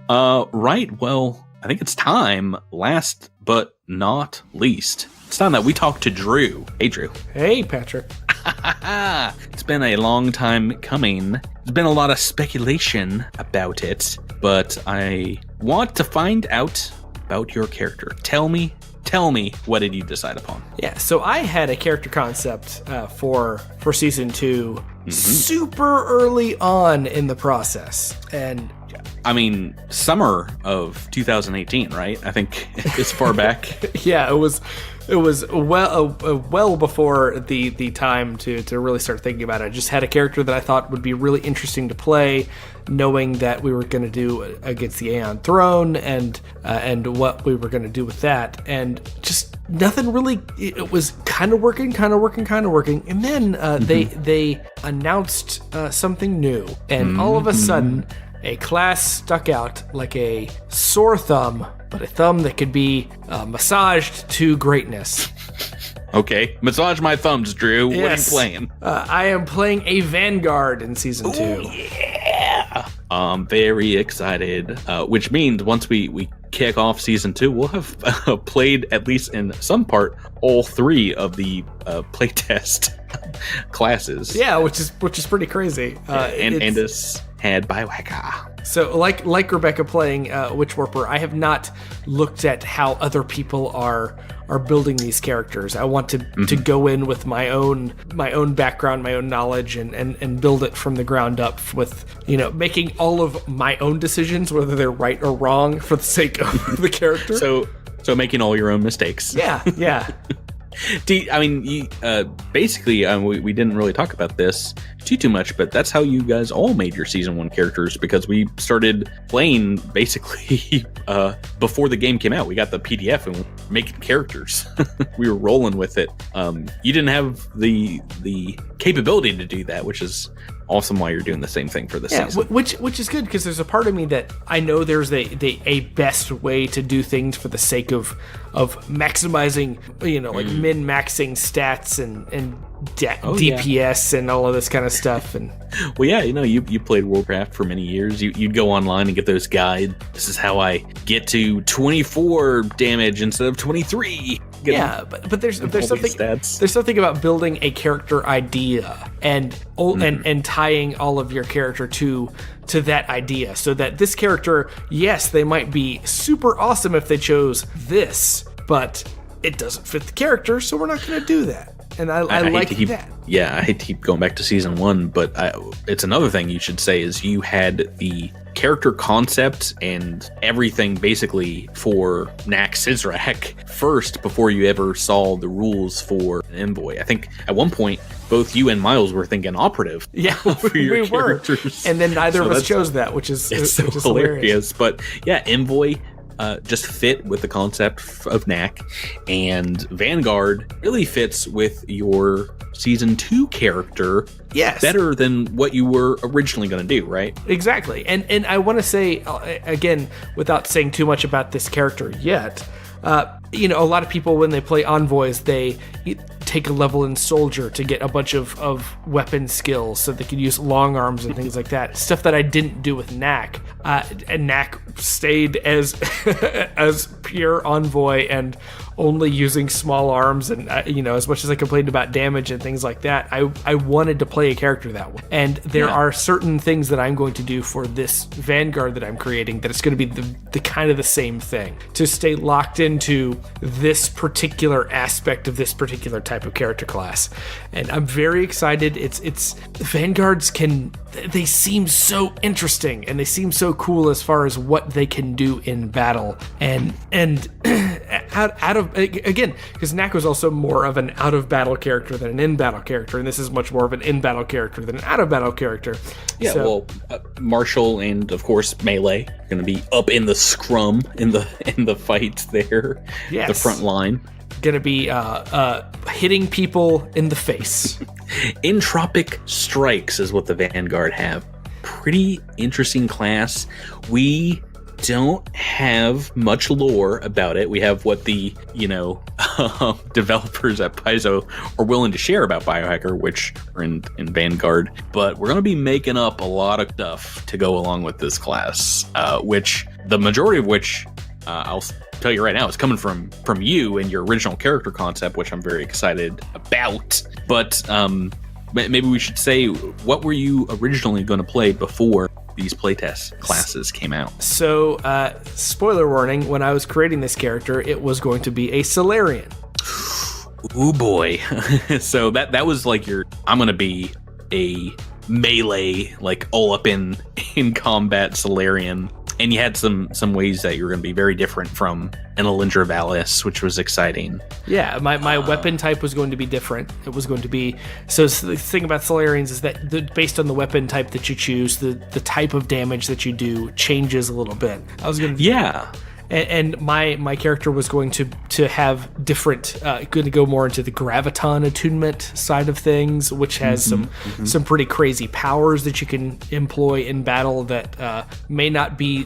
Right. Well, I think it's time. Last but not least, it's time that we talk to Drew. Hey, Drew. Hey, Patrick. It's been a long time coming. There's been a lot of speculation about it, but I want to find out about your character. Tell me, what did you decide upon? Yeah, so I had a character concept for season 2 super early on in the process, and I mean, summer of 2018, right? I think as far back. Yeah, it was well before the time to really start thinking about it. I just had a character that I thought would be really interesting to play, knowing that we were going to do against the Aeon Throne and what we were going to do with that, and just nothing really. It was kind of working, and then they announced something new, and all of a sudden, a class stuck out like a sore thumb, but a thumb that could be massaged to greatness. Okay, massage my thumbs, Drew. Yes. What are you playing? I am playing a Vanguard in Season 2. Yeah. I'm very excited, which means once we kick off Season 2, we'll have played, at least in some part, all 3 of the playtest classes. Yeah, which is pretty crazy. And us had Biohacker. So, like Rebecca playing Witch Warper, I have not looked at how other people are building these characters. I want to go in with my own background, my own knowledge, and build it from the ground up with, making all of my own decisions, whether they're right or wrong, for the sake of the character. So making all your own mistakes. Yeah. Basically, we didn't really talk about this too much, but that's how you guys all made your Season 1 characters, because we started playing basically before the game came out. We got the PDF and we were making characters. We were rolling with it. You didn't have the capability to do that, which is awesome why you're doing the same thing for this season. Which is good, because there's a part of me that I know there's a best way to do things for the sake of maximizing, like min-maxing stats and DPS and all of this kind of stuff. And well, yeah, you played Warcraft for many years. You'd go online and get those guides. This is how I get to 24 damage instead of 23. Yeah, but there's something about building a character idea and tying all of your character to that idea, so that this character, yes, they might be super awesome if they chose this, but it doesn't fit the character, so we're not going to do that. And I like that. Yeah, I hate to keep going back to Season 1, but it's another thing you should say is you had the character concept and everything basically for Nak Sizrak first before you ever saw the rules for an envoy. I think at one point both you and Miles were thinking operative. Yeah, for your we characters. were. And then neither of us chose that, which is hilarious. But yeah, envoy just fit with the concept of Nak, and Vanguard really fits with your Season 2 character better than what you were originally going to do, right? Exactly. And I want to say, again, without saying too much about this character yet, a lot of people, when they play envoys, they take a level in soldier to get a bunch of weapon skills so they can use long arms and things like that. Stuff that I didn't do with Nak. And Nak stayed as as pure envoy and only using small arms, and as much as I complained about damage and things like that, I wanted to play a character that way. And there are certain things that I'm going to do for this Vanguard that I'm creating that it's going to be the kind of the same thing, to stay locked into this particular aspect of this particular type of character class. And I'm very excited. It's Vanguards they seem so interesting and they seem so cool as far as what they can do in battle, and out of, again, because Nak was also more of an out of battle character than an in battle character, and this is much more of an in battle character than an out of battle character. Martial and of course melee are going to be up in the scrum in the fights there. Yes. The front line. Going to be hitting people in the face. Entropic strikes is what the Vanguard have. Pretty interesting class. We don't have much lore about it. We have what the developers at Paizo are willing to share about Biohacker, which are in Vanguard. But we're going to be making up a lot of stuff to go along with this class, which the majority of which I'll tell you right now, it's coming from you and your original character concept, which I'm very excited about. But maybe we should say, what were you originally going to play before these playtest classes came out? So, spoiler warning, when I was creating this character, it was going to be a Solarian. Ooh boy. So that was like I'm going to be a melee, like all up in combat Solarian. And you had some ways that you were going to be very different from an Elendra Valis, which was exciting. Yeah, my weapon type was going to be different. It was going to be... So the thing about Solarians is that based on the weapon type that you choose, the type of damage that you do changes a little bit. I was going to... Yeah. and my character was going to have different, going to go more into the graviton attunement side of things, which has some pretty crazy powers that you can employ in battle that may not be,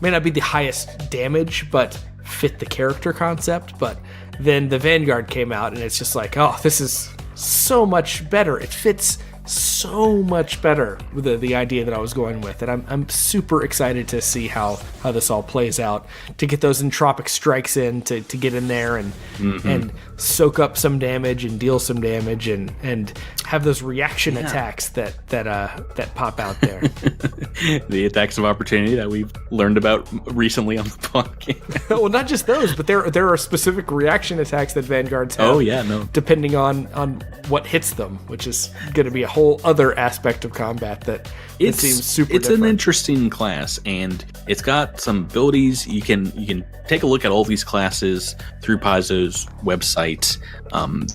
may not be the highest damage, but fit the character concept. But then the Vanguard came out, and it's just like, oh, this is so much better. It fits so much better with the idea that I was going with, and I'm super excited to see how this all plays out, to get those entropic strikes in, to get in there and soak up some damage and deal some damage and have those reaction attacks that pop out there. The attacks of opportunity that we've learned about recently on the podcast. Well, not just those, but there are specific reaction attacks that Vanguards have. Oh yeah, no. Depending on what hits them, which is going to be a whole other aspect of combat that it seems super different. An interesting class, and it's got some abilities. You can take a look at all these classes through Paizo's website.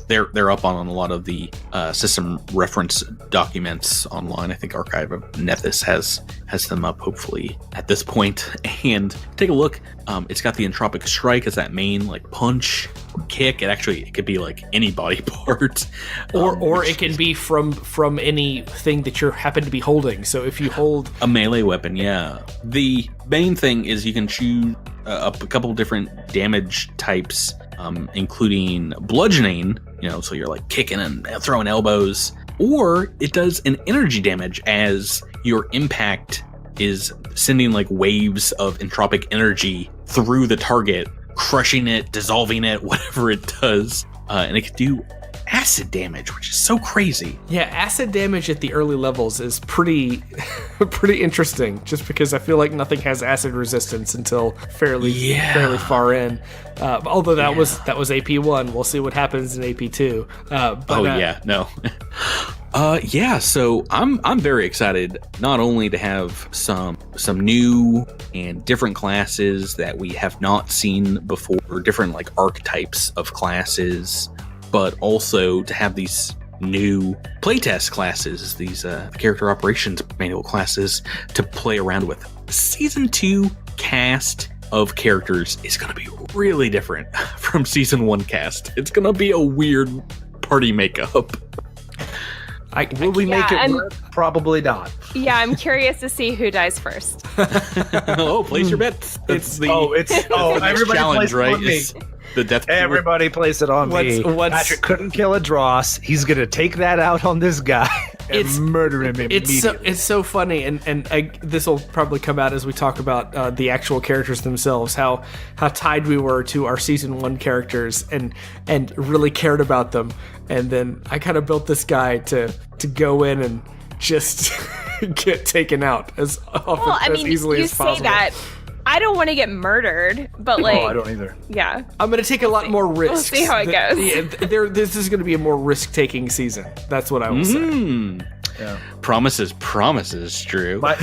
They're up on a lot of the system reference documents online. I think Archive of Nethys has them up, hopefully, at this point. And take a look. It's got the entropic strike as that main punch or kick. It could be like any body part, or it can be from anything that you happen to be holding. So if you hold a melee weapon, the main thing is you can choose a couple different damage types, including bludgeoning. So you're kicking and throwing elbows, or it does an energy damage as your impact is sending waves of entropic energy through the target, crushing it, dissolving it, whatever it does, and it can do acid damage, which is so crazy. Yeah, acid damage at the early levels is pretty interesting, just because I feel like nothing has acid resistance until fairly far in. Although that was AP1. We'll see what happens in AP2. So I'm very excited not only to have some new and different classes that we have not seen before, different archetypes of classes, but also to have these new playtest classes, these character operations manual classes to play around with. Season 2 cast of characters is going to be really different from Season 1 cast. It's going to be a weird party makeup. Will we make it work? Probably not. Yeah, I'm curious to see who dies first. Place your bets. Everybody challenge, plays right? on me. The death. Everybody plays it on me. Patrick couldn't kill a Dross. He's gonna take that out on this guy and murder him immediately. It's so funny, and this will probably come out as we talk about the actual characters themselves. How tied we were to our Season 1 characters and really cared about them, and then I kind of built this guy to go in and just get taken out as easily as possible. You say that. I don't want to get murdered, but I don't either. Yeah. I'm going to take a lot more risks. We'll see how it goes. This is going to be a more risk-taking season. That's what I will say. Yeah. Promises, Drew. My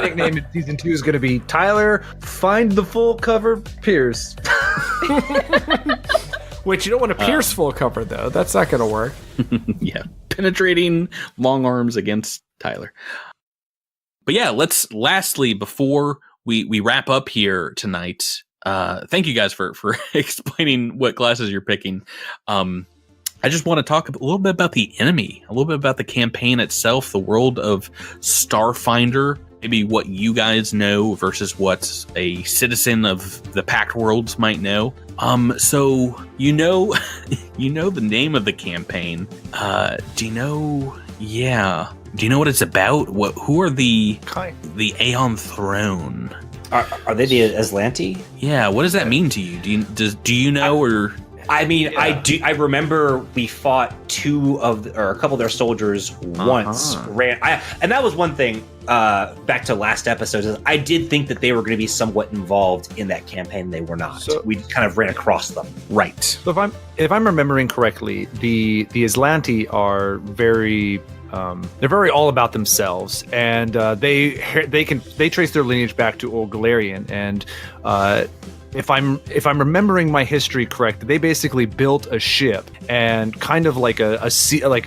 nickname in Season 2 is going to be Tyler, find the full cover Pierce. Wait, you don't want to pierce full cover, though. That's not going to work. Yeah. Penetrating long arms against Tyler. But yeah, lastly, before we wrap up here tonight, thank you guys for explaining what classes you're picking. I just want to talk a little bit about the enemy, a little bit about the campaign itself, the world of Starfinder, maybe what you guys know versus what a citizen of the Pact Worlds might know. So you know the name of the campaign. Do you know? Yeah. Do you know what it's about? Who are the Aeon Throne? Are they the Aslanti? Yeah. What does that mean to you? Do you know or? I mean, I do. I remember we fought a couple of their soldiers once. And that was one thing. Back to last episode, is I did think that they were going to be somewhat involved in that campaign. They were not. So, we kind of ran across them. Right. So if I'm remembering correctly, the Aslanti are very. They're very all about themselves, and they trace their lineage back to Old Galarian. And if I'm remembering my history correct, they basically built a ship, and kind of like a settling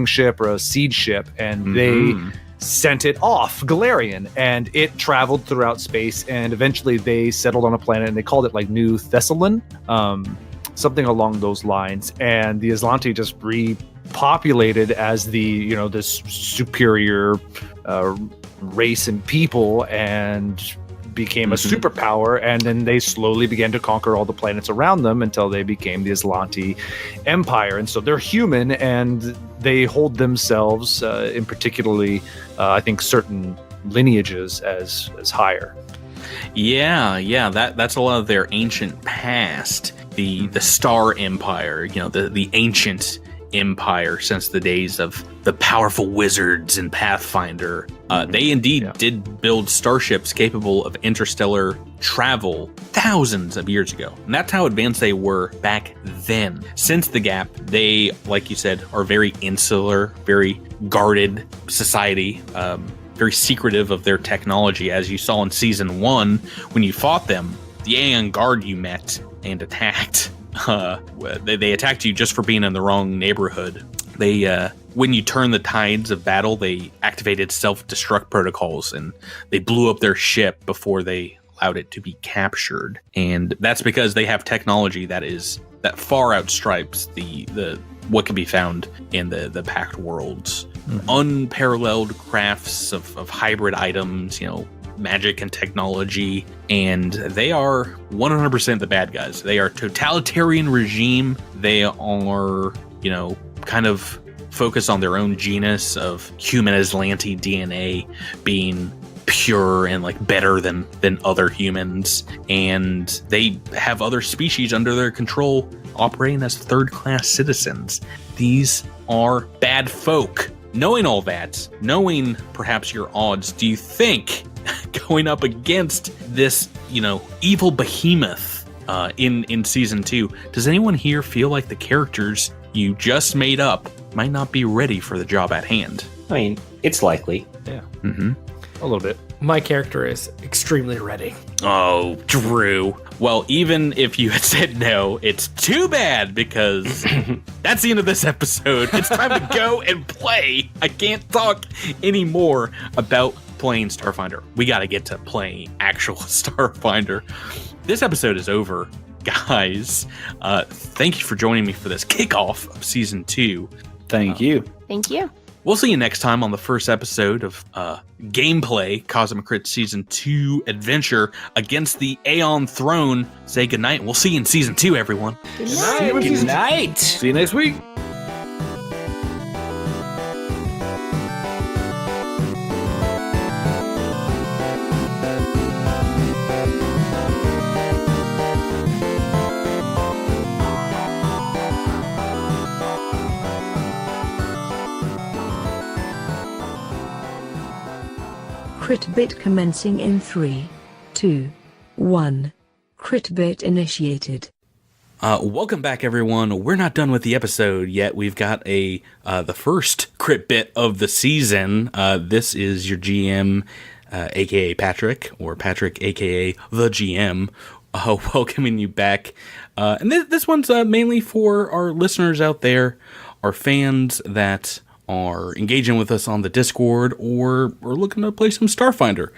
ship or a siege ship, and they sent it off, Galarian, and it traveled throughout space, and eventually they settled on a planet, and they called it like New Thessalan, something along those lines. And the Aslanti just repopulated as this superior race and people, and became a superpower, and then they slowly began to conquer all the planets around them until they became the Aslanti Empire. And so they're human, and they hold themselves, in particularly, I think, certain lineages as higher. Yeah, that's a lot of their ancient past. The Star Empire, the ancient empire since the days of the powerful wizards in Pathfinder. They indeed did build starships capable of interstellar travel thousands of years ago. And that's how advanced they were back then. Since the gap, they, like you said, are very insular, very guarded society, very secretive of their technology. As you saw in Season 1, when you fought them, the Aeon Guard you met and attacked, they attacked you just for being in the wrong neighborhood. They, when you turn the tides of battle, they activated self-destruct protocols, and they blew up their ship before they allowed it to be captured. And that's because they have technology that far outstripes the what can be found in the Pact worlds. Unparalleled crafts of hybrid items, magic and technology, and they are 100% the bad guys. They are totalitarian regime. They are, kind of focused on their own genus of human Aslanti DNA being pure and better than other humans, and they have other species under their control operating as third-class citizens. These are bad folk. Knowing all that, knowing perhaps your odds, do you think going up against this, evil behemoth in Season 2, does anyone here feel like the characters you just made up might not be ready for the job at hand? I mean, it's likely. Yeah. A little bit. My character is extremely ready. Oh, Drew. Well, even if you had said no, it's too bad, because that's the end of this episode. It's time to go and play. I can't talk anymore about playing Starfinder. We got to get to playing actual Starfinder. This episode is over, guys. Thank you for joining me for this kickoff of Season 2. Thank you. Thank you. We'll see you next time on the first episode of Gameplay, Cosmic Crit Season 2 Adventure against the Aeon Throne. Say goodnight. We'll see you in Season 2, everyone. Good night. See you next week. Crit bit commencing in 3, 2, 1. Crit bit initiated. Welcome back, everyone. We're not done with the episode yet. We've got the first crit bit of the season. This is your GM, aka Patrick, or Patrick, aka the GM, welcoming you back. And this one's mainly for our listeners out there, our fans that are engaging with us on the Discord or looking to play some Starfinder.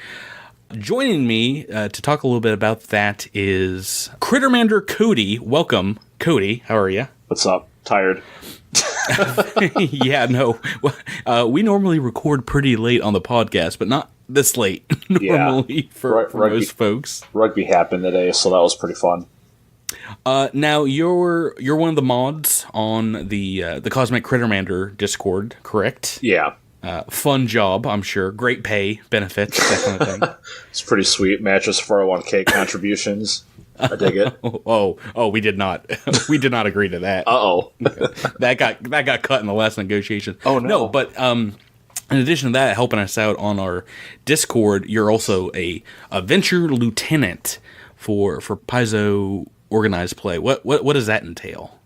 Joining me to talk a little bit about that is Crittermander Cody. Welcome, Cody. How are you? What's up? Tired. Yeah, no. We normally record pretty late on the podcast, but not this late normally for most folks. Rugby happened today, so that was pretty fun. Now you're one of the mods on the Cosmic Crittermander Discord, correct? Yeah. Fun job, I'm sure. Great pay, benefits, that kind of thing. It's pretty sweet. Matches 401k contributions. I dig it. Oh, we did not. We did not agree to that. Uh-oh. That got cut in the last negotiation. Oh, no. No, but in addition to that, helping us out on our Discord, you're also a venture lieutenant for Paizo Organized play. What does that entail?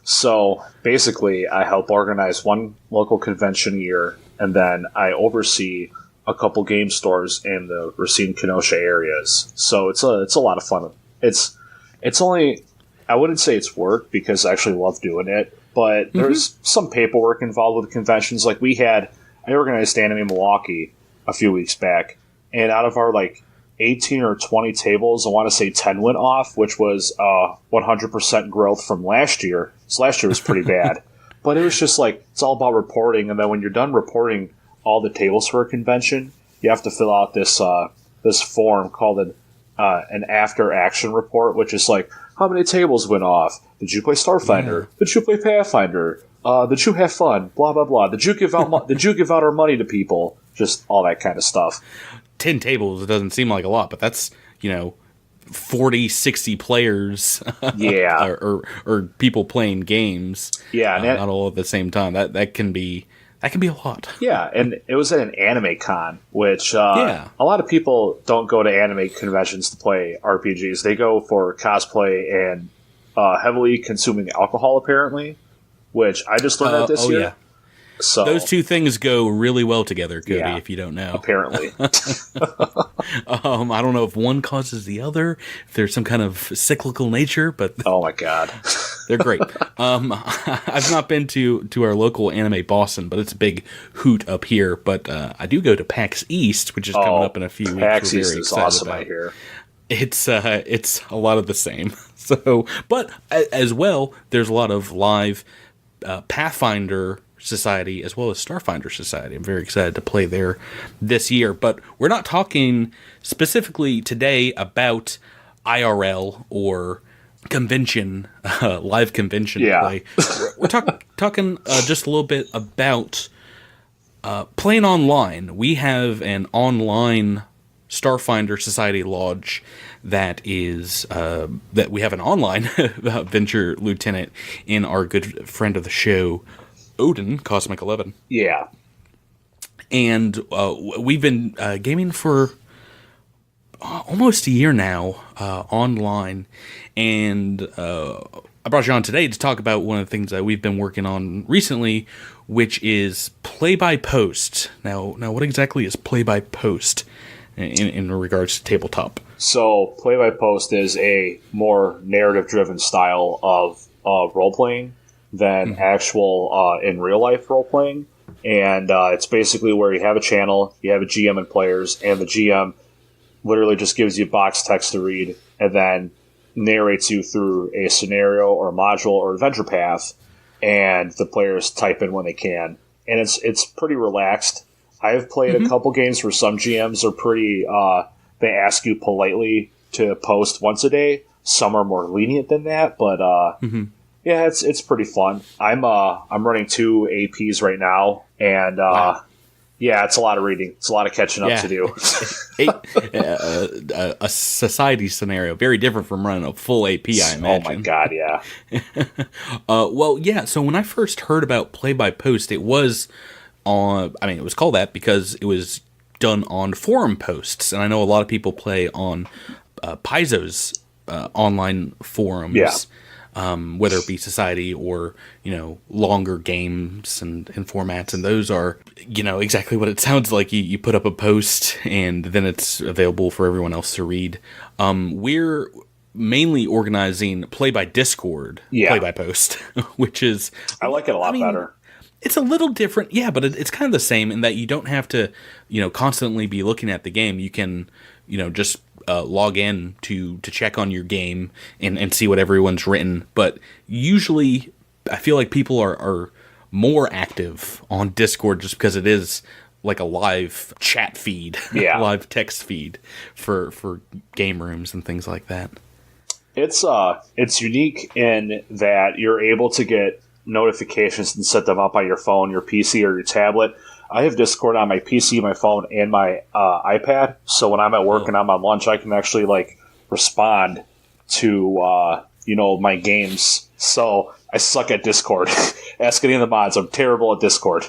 So basically, I help organize one local convention a year, and then I oversee a couple game stores in the Racine Kenosha areas. So it's a lot of fun. It's only, I wouldn't say it's work because I actually love doing it, but there's some paperwork involved with conventions. Like we had I organized Anime Milwaukee a few weeks back, and out of our 18 or 20 tables, I want to say 10 went off, which was 100% growth from last year. So last year was pretty bad. But it was just it's all about reporting, and then when you're done reporting all the tables for a convention, you have to fill out this form called an after action report, which is how many tables went off? Did you play Starfinder? Yeah. Did you play Pathfinder? Did you have fun? Blah blah blah. Did you give out our money to people? Just all that kind of stuff. 10 tables, it doesn't seem like a lot, but that's 40, 60 players. Yeah. or people playing games. Yeah, not all at the same time. That can be a lot. Yeah, and it was at an anime con, which a lot of people don't go to anime conventions to play RPGs. They go for cosplay and heavily consuming alcohol, apparently, which I just learned this year. Yeah. So those two things go really well together, Cody, if you don't know. Apparently. I don't know if one causes the other, if there's some kind of cyclical nature, but oh my god. They're great. I've not been to our local Anime Boston, but it's a big hoot up here. But I do go to PAX East, which is coming up in a few weeks. PAX East is awesome, I hear. It's a lot of the same. So, but as well, there's a lot of live Pathfinder Society as well as Starfinder Society. I'm very excited to play there this year, but we're not talking specifically today about IRL or convention, live convention play. We're talking just a little bit about playing online. We have an online Starfinder Society lodge that is that we have an online venture lieutenant in our good friend of the show, Odin, Cosmic 11. Yeah. And we've been gaming for almost a year now online. And I brought you on today to talk about one of the things that we've been working on recently, which is play-by-post. Now, what exactly is play-by-post in regards to tabletop? So, play-by-post is a more narrative-driven style of role-playing than actual in real life role playing, and it's basically where you have a channel, you have a GM and players, and the GM literally just gives you box text to read and then narrates you through a scenario or module or adventure path, and the players type in when they can, and it's pretty relaxed. I've played a couple games where some GMs are pretty they ask you politely to post once a day. Some are more lenient than that, but yeah, it's pretty fun. I'm running 2 APs right now, and yeah, it's a lot of reading. It's a lot of catching up to do. A society scenario, very different from running a full AP, I imagine. Oh my god, yeah. Well, yeah. So when I first heard about play by post, it was on. I mean, it was called that because it was done on forum posts, and I know a lot of people play on Paizo's online forums. Yeah. Whether it be society or, longer games and formats. And those are, exactly what it sounds like. You put up a post and then it's available for everyone else to read. We're mainly organizing play by Discord, play by post, which is... I like it a lot better. It's a little different, yeah, but it's kind of the same in that you don't have to, constantly be looking at the game. You can, just log in to check on your game and see what everyone's written. But usually, I feel like people are more active on Discord just because it is like a live chat feed, live text feed for game rooms and things like that. It's unique in that you're able to get notifications and set them up on your phone, your PC, or your tablet. I have Discord on my PC, my phone, and my iPad. So when I'm at work and I'm on lunch, I can actually respond to my games. So I suck at Discord. Ask any of the mods. I'm terrible at Discord.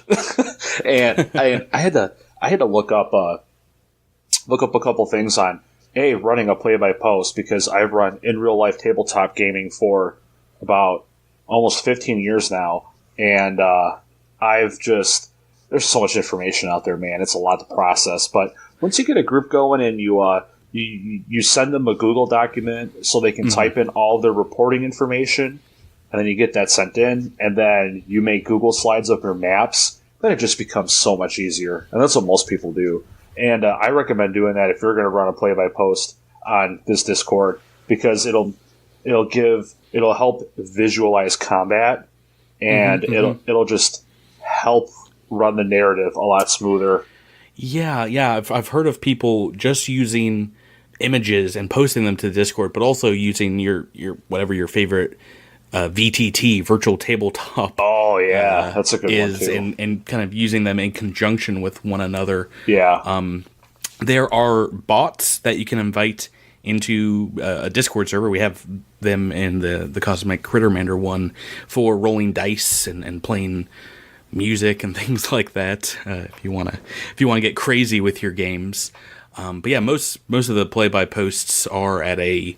And I had to look up a couple things on running a play by post, because I've run in real life tabletop gaming for about almost 15 years now, and there's so much information out there, man. It's a lot to process. But once you get a group going and you send them a Google document so they can type in all their reporting information, and then you get that sent in, and then you make Google slides of your maps, then it just becomes so much easier. And that's what most people do. And I recommend doing that if you're going to run a play-by-post on this Discord, because it'll help visualize combat, and it'll just help run the narrative a lot smoother. Yeah. I've heard of people just using images and posting them to the Discord, but also using your whatever your favorite VTT, virtual tabletop. Oh yeah, that's a good one too. And kind of using them in conjunction with one another. Yeah. There are bots that you can invite into a Discord server. We have them in the Cosmic Crittermander one for rolling dice and playing music and things like that. If you want to get crazy with your games. But yeah, most of the play-by-posts are at a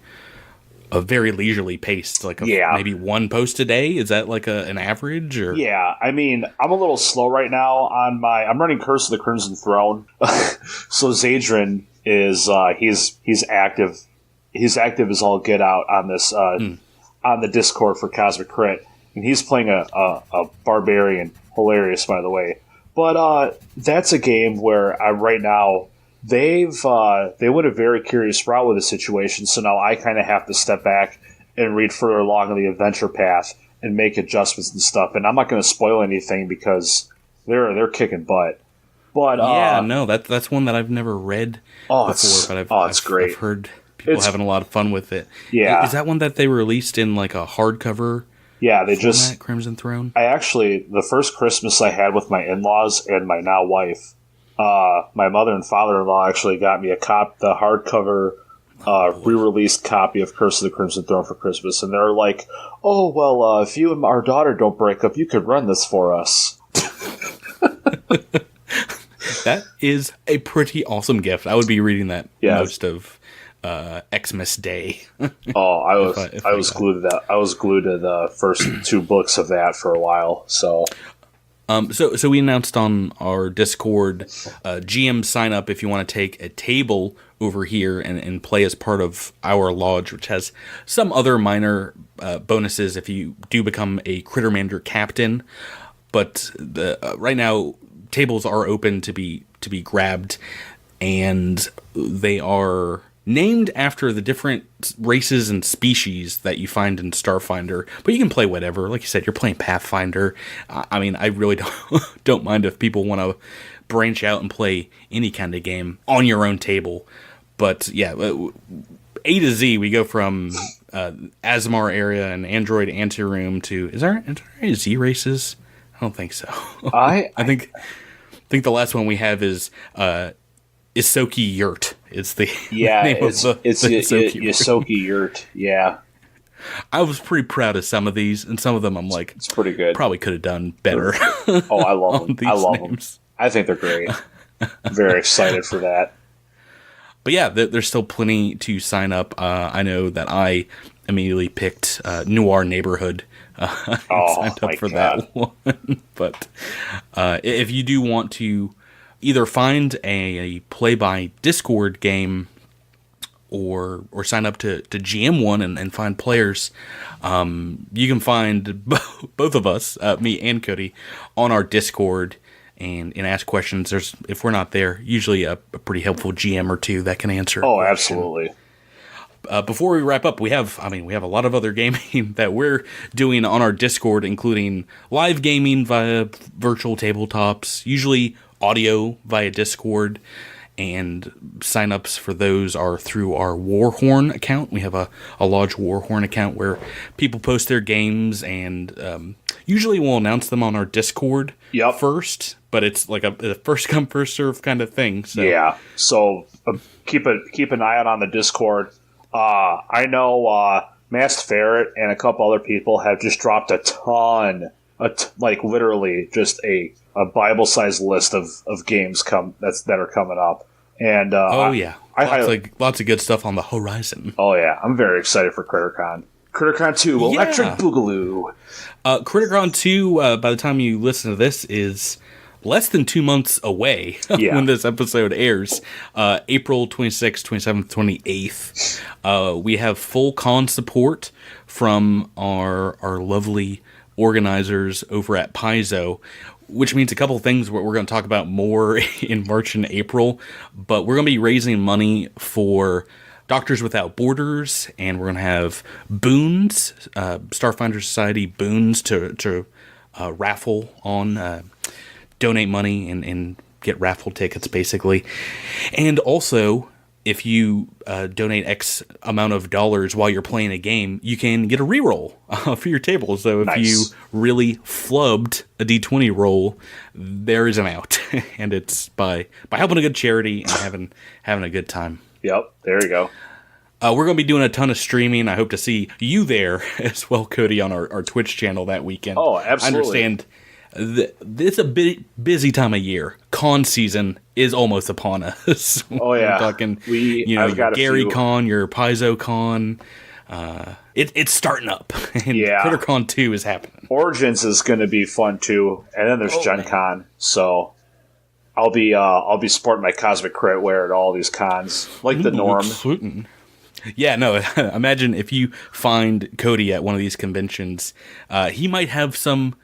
very leisurely pace, like maybe one post a day. Is that like an average? Or? Yeah, I mean, I'm a little slow right now on I'm running Curse of the Crimson Throne. So Zadrin is he's active. He's active as all get out on this on the Discord for Cosmic Crit, and he's playing a barbarian. Hilarious, by the way. But that's a game where right now they went a very curious route with the situation, so now I kind of have to step back and read further along in the adventure path and make adjustments and stuff. And I'm not going to spoil anything because they're kicking butt. But that's one that I've never read before. But it's great. I've heard people having a lot of fun with it. Yeah, is that one that they released in like a hardcover? Yeah, they format, Crimson Throne. The first Christmas I had with my in-laws and my now wife. My mother and father-in-law actually got me the hardcover re-released copy of Curse of the Crimson Throne for Christmas, and they're like, "Oh well, if you and our daughter don't break up, you could run this for us." That is a pretty awesome gift. I would be reading that most of Xmas Day. I was glued to that. I was glued to the first 2 books of that for a while. So we announced on our Discord GM sign up if you want to take a table over here and play as part of our lodge, which has some other minor bonuses if you do become a Crittermander captain. But right now tables are open to be grabbed, and they are named after the different races and species that you find in Starfinder, but you can play whatever. Like you said, you're playing Pathfinder. I mean, I really don't mind if people want to branch out and play any kind of game on your own table. But yeah, A to Z, we go from Azmar area and Android Anteroom to... Is there any Z races? I don't think so. I think the last one we have is Isoki Yurt. It's the name it's Isoki Yurt. Yeah, I was pretty proud of some of these, and some of them I'm like, it's pretty good. Probably could have done better. Oh, I love them. I love them. I think they're great. Very excited for that. But yeah, there's still plenty to sign up. I know that I immediately picked Noir Neighborhood. Signed up for that one. But if you do want to either find a play-by Discord game or sign up to GM one and find players, you can find both of us, me and Cody, on our Discord and ask questions. There's, if we're not there, usually a pretty helpful GM or two that can answer. Oh, absolutely. Before we wrap up, we have a lot of other gaming that we're doing on our Discord, including live gaming via virtual tabletops, usually audio via Discord, and signups for those are through our Warhorn account. We have a Lodge Warhorn account where people post their games, and usually we'll announce them on our Discord first, but it's like a first come first serve kind of thing. So. Yeah, so keep an eye out on the Discord. I know Masked Ferret and a couple other people have just dropped a ton, like literally just a Bible-sized list of games that are coming up. And lots of good stuff on the horizon. Oh yeah, I'm very excited for CritterCon. CritterCon 2, Electric Boogaloo. CritterCon 2, by the time you listen to this, is less than 2 months away when this episode airs. April 26th, 27th, 28th. We have full con support from our lovely organizers over at Paizo. which means a couple of things we're going to talk about more in March and April. But we're going to be raising money for Doctors Without Borders, and we're going to have boons, Starfinder Society boons to raffle on, donate money and get raffle tickets, basically. And also, if you donate X amount of dollars while you're playing a game, you can get a reroll for your table. So if you really flubbed a D20 roll, there is an out. And it's by helping a good charity and having a good time. Yep, there you go. We're going to be doing a ton of streaming. I hope to see you there as well, Cody, on our Twitch channel that weekend. Oh, absolutely. I understand it's a busy time of year. Con season is almost upon us. Oh, yeah. We're talking, your Gary Con, your Paizo Con. It's starting up. And CritterCon 2 is happening. Origins is going to be fun, too. And then there's Gen Con. So I'll be sporting my Cosmic Crit wear at all these cons, like the norm. Yeah, no, imagine if you find Cody at one of these conventions, he might have some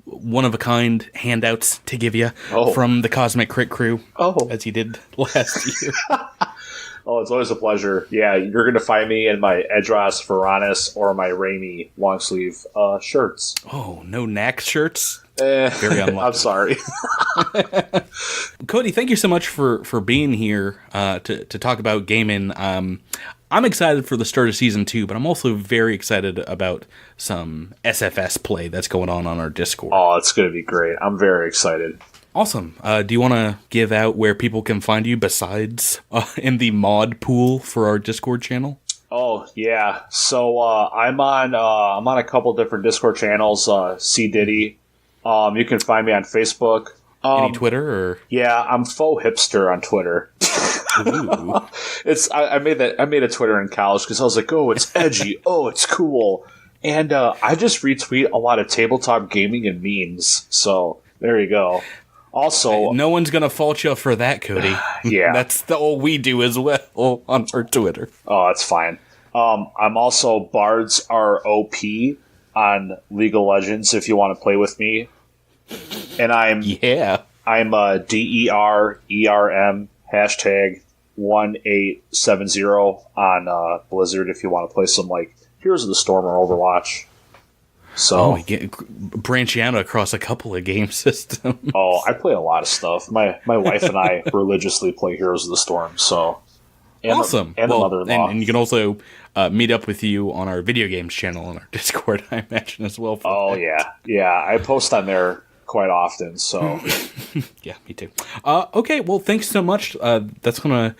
one-of-a-kind handouts to give you from the Cosmic Crit crew, as he did last year. Oh, it's always a pleasure. Yeah, you're going to find me in my Edros Varanus or my Raimi long-sleeve shirts. Oh, no Knack shirts? Very unlucky. I'm sorry. Cody, thank you so much for being here to talk about gaming. I'm excited for the start of Season 2, but I'm also very excited about some SFS play that's going on our Discord. Oh, it's going to be great. I'm very excited. Awesome. Do you want to give out where people can find you besides in the mod pool for our Discord channel? Oh, yeah. So I'm on a couple different Discord channels, C. Diddy. You can find me on Facebook. Any Twitter? Or? Yeah, I'm faux hipster on Twitter. I made a Twitter in college because I was like, oh, it's edgy, oh, it's cool, and I just retweet a lot of tabletop gaming and memes. So there you go. Also, no one's gonna fault you for that, Cody. Yeah, that's all we do as well on our Twitter. Oh, that's fine. I'm also Bards ROP on League of Legends if you want to play with me, and I'm DERERM #1870 on Blizzard if you want to play some like Heroes of the Storm or Overwatch. So we get branching out across a couple of game systems. Oh, I play a lot of stuff. My wife and I religiously play Heroes of the Storm. So awesome. And mother-in-law. And you can also meet up with you on our video games channel on our Discord, I imagine, as well. Yeah. I post on there quite often, so yeah, me too. Okay, well, thanks so much. Let's gonna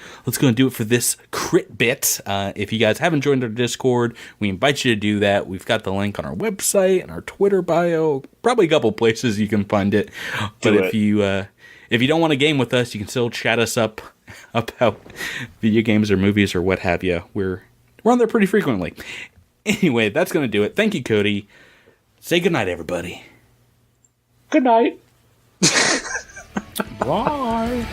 do it for this crit bit. If you guys haven't joined our Discord, we invite you to do that. We've got the link on our website and our Twitter bio, probably a couple places you can find it. But if you don't want to game with us, you can still chat us up about video games or movies or what have you. We're on there pretty frequently. Anyway, that's gonna do it. Thank you, Cody. Say goodnight, everybody. Good night. Bye.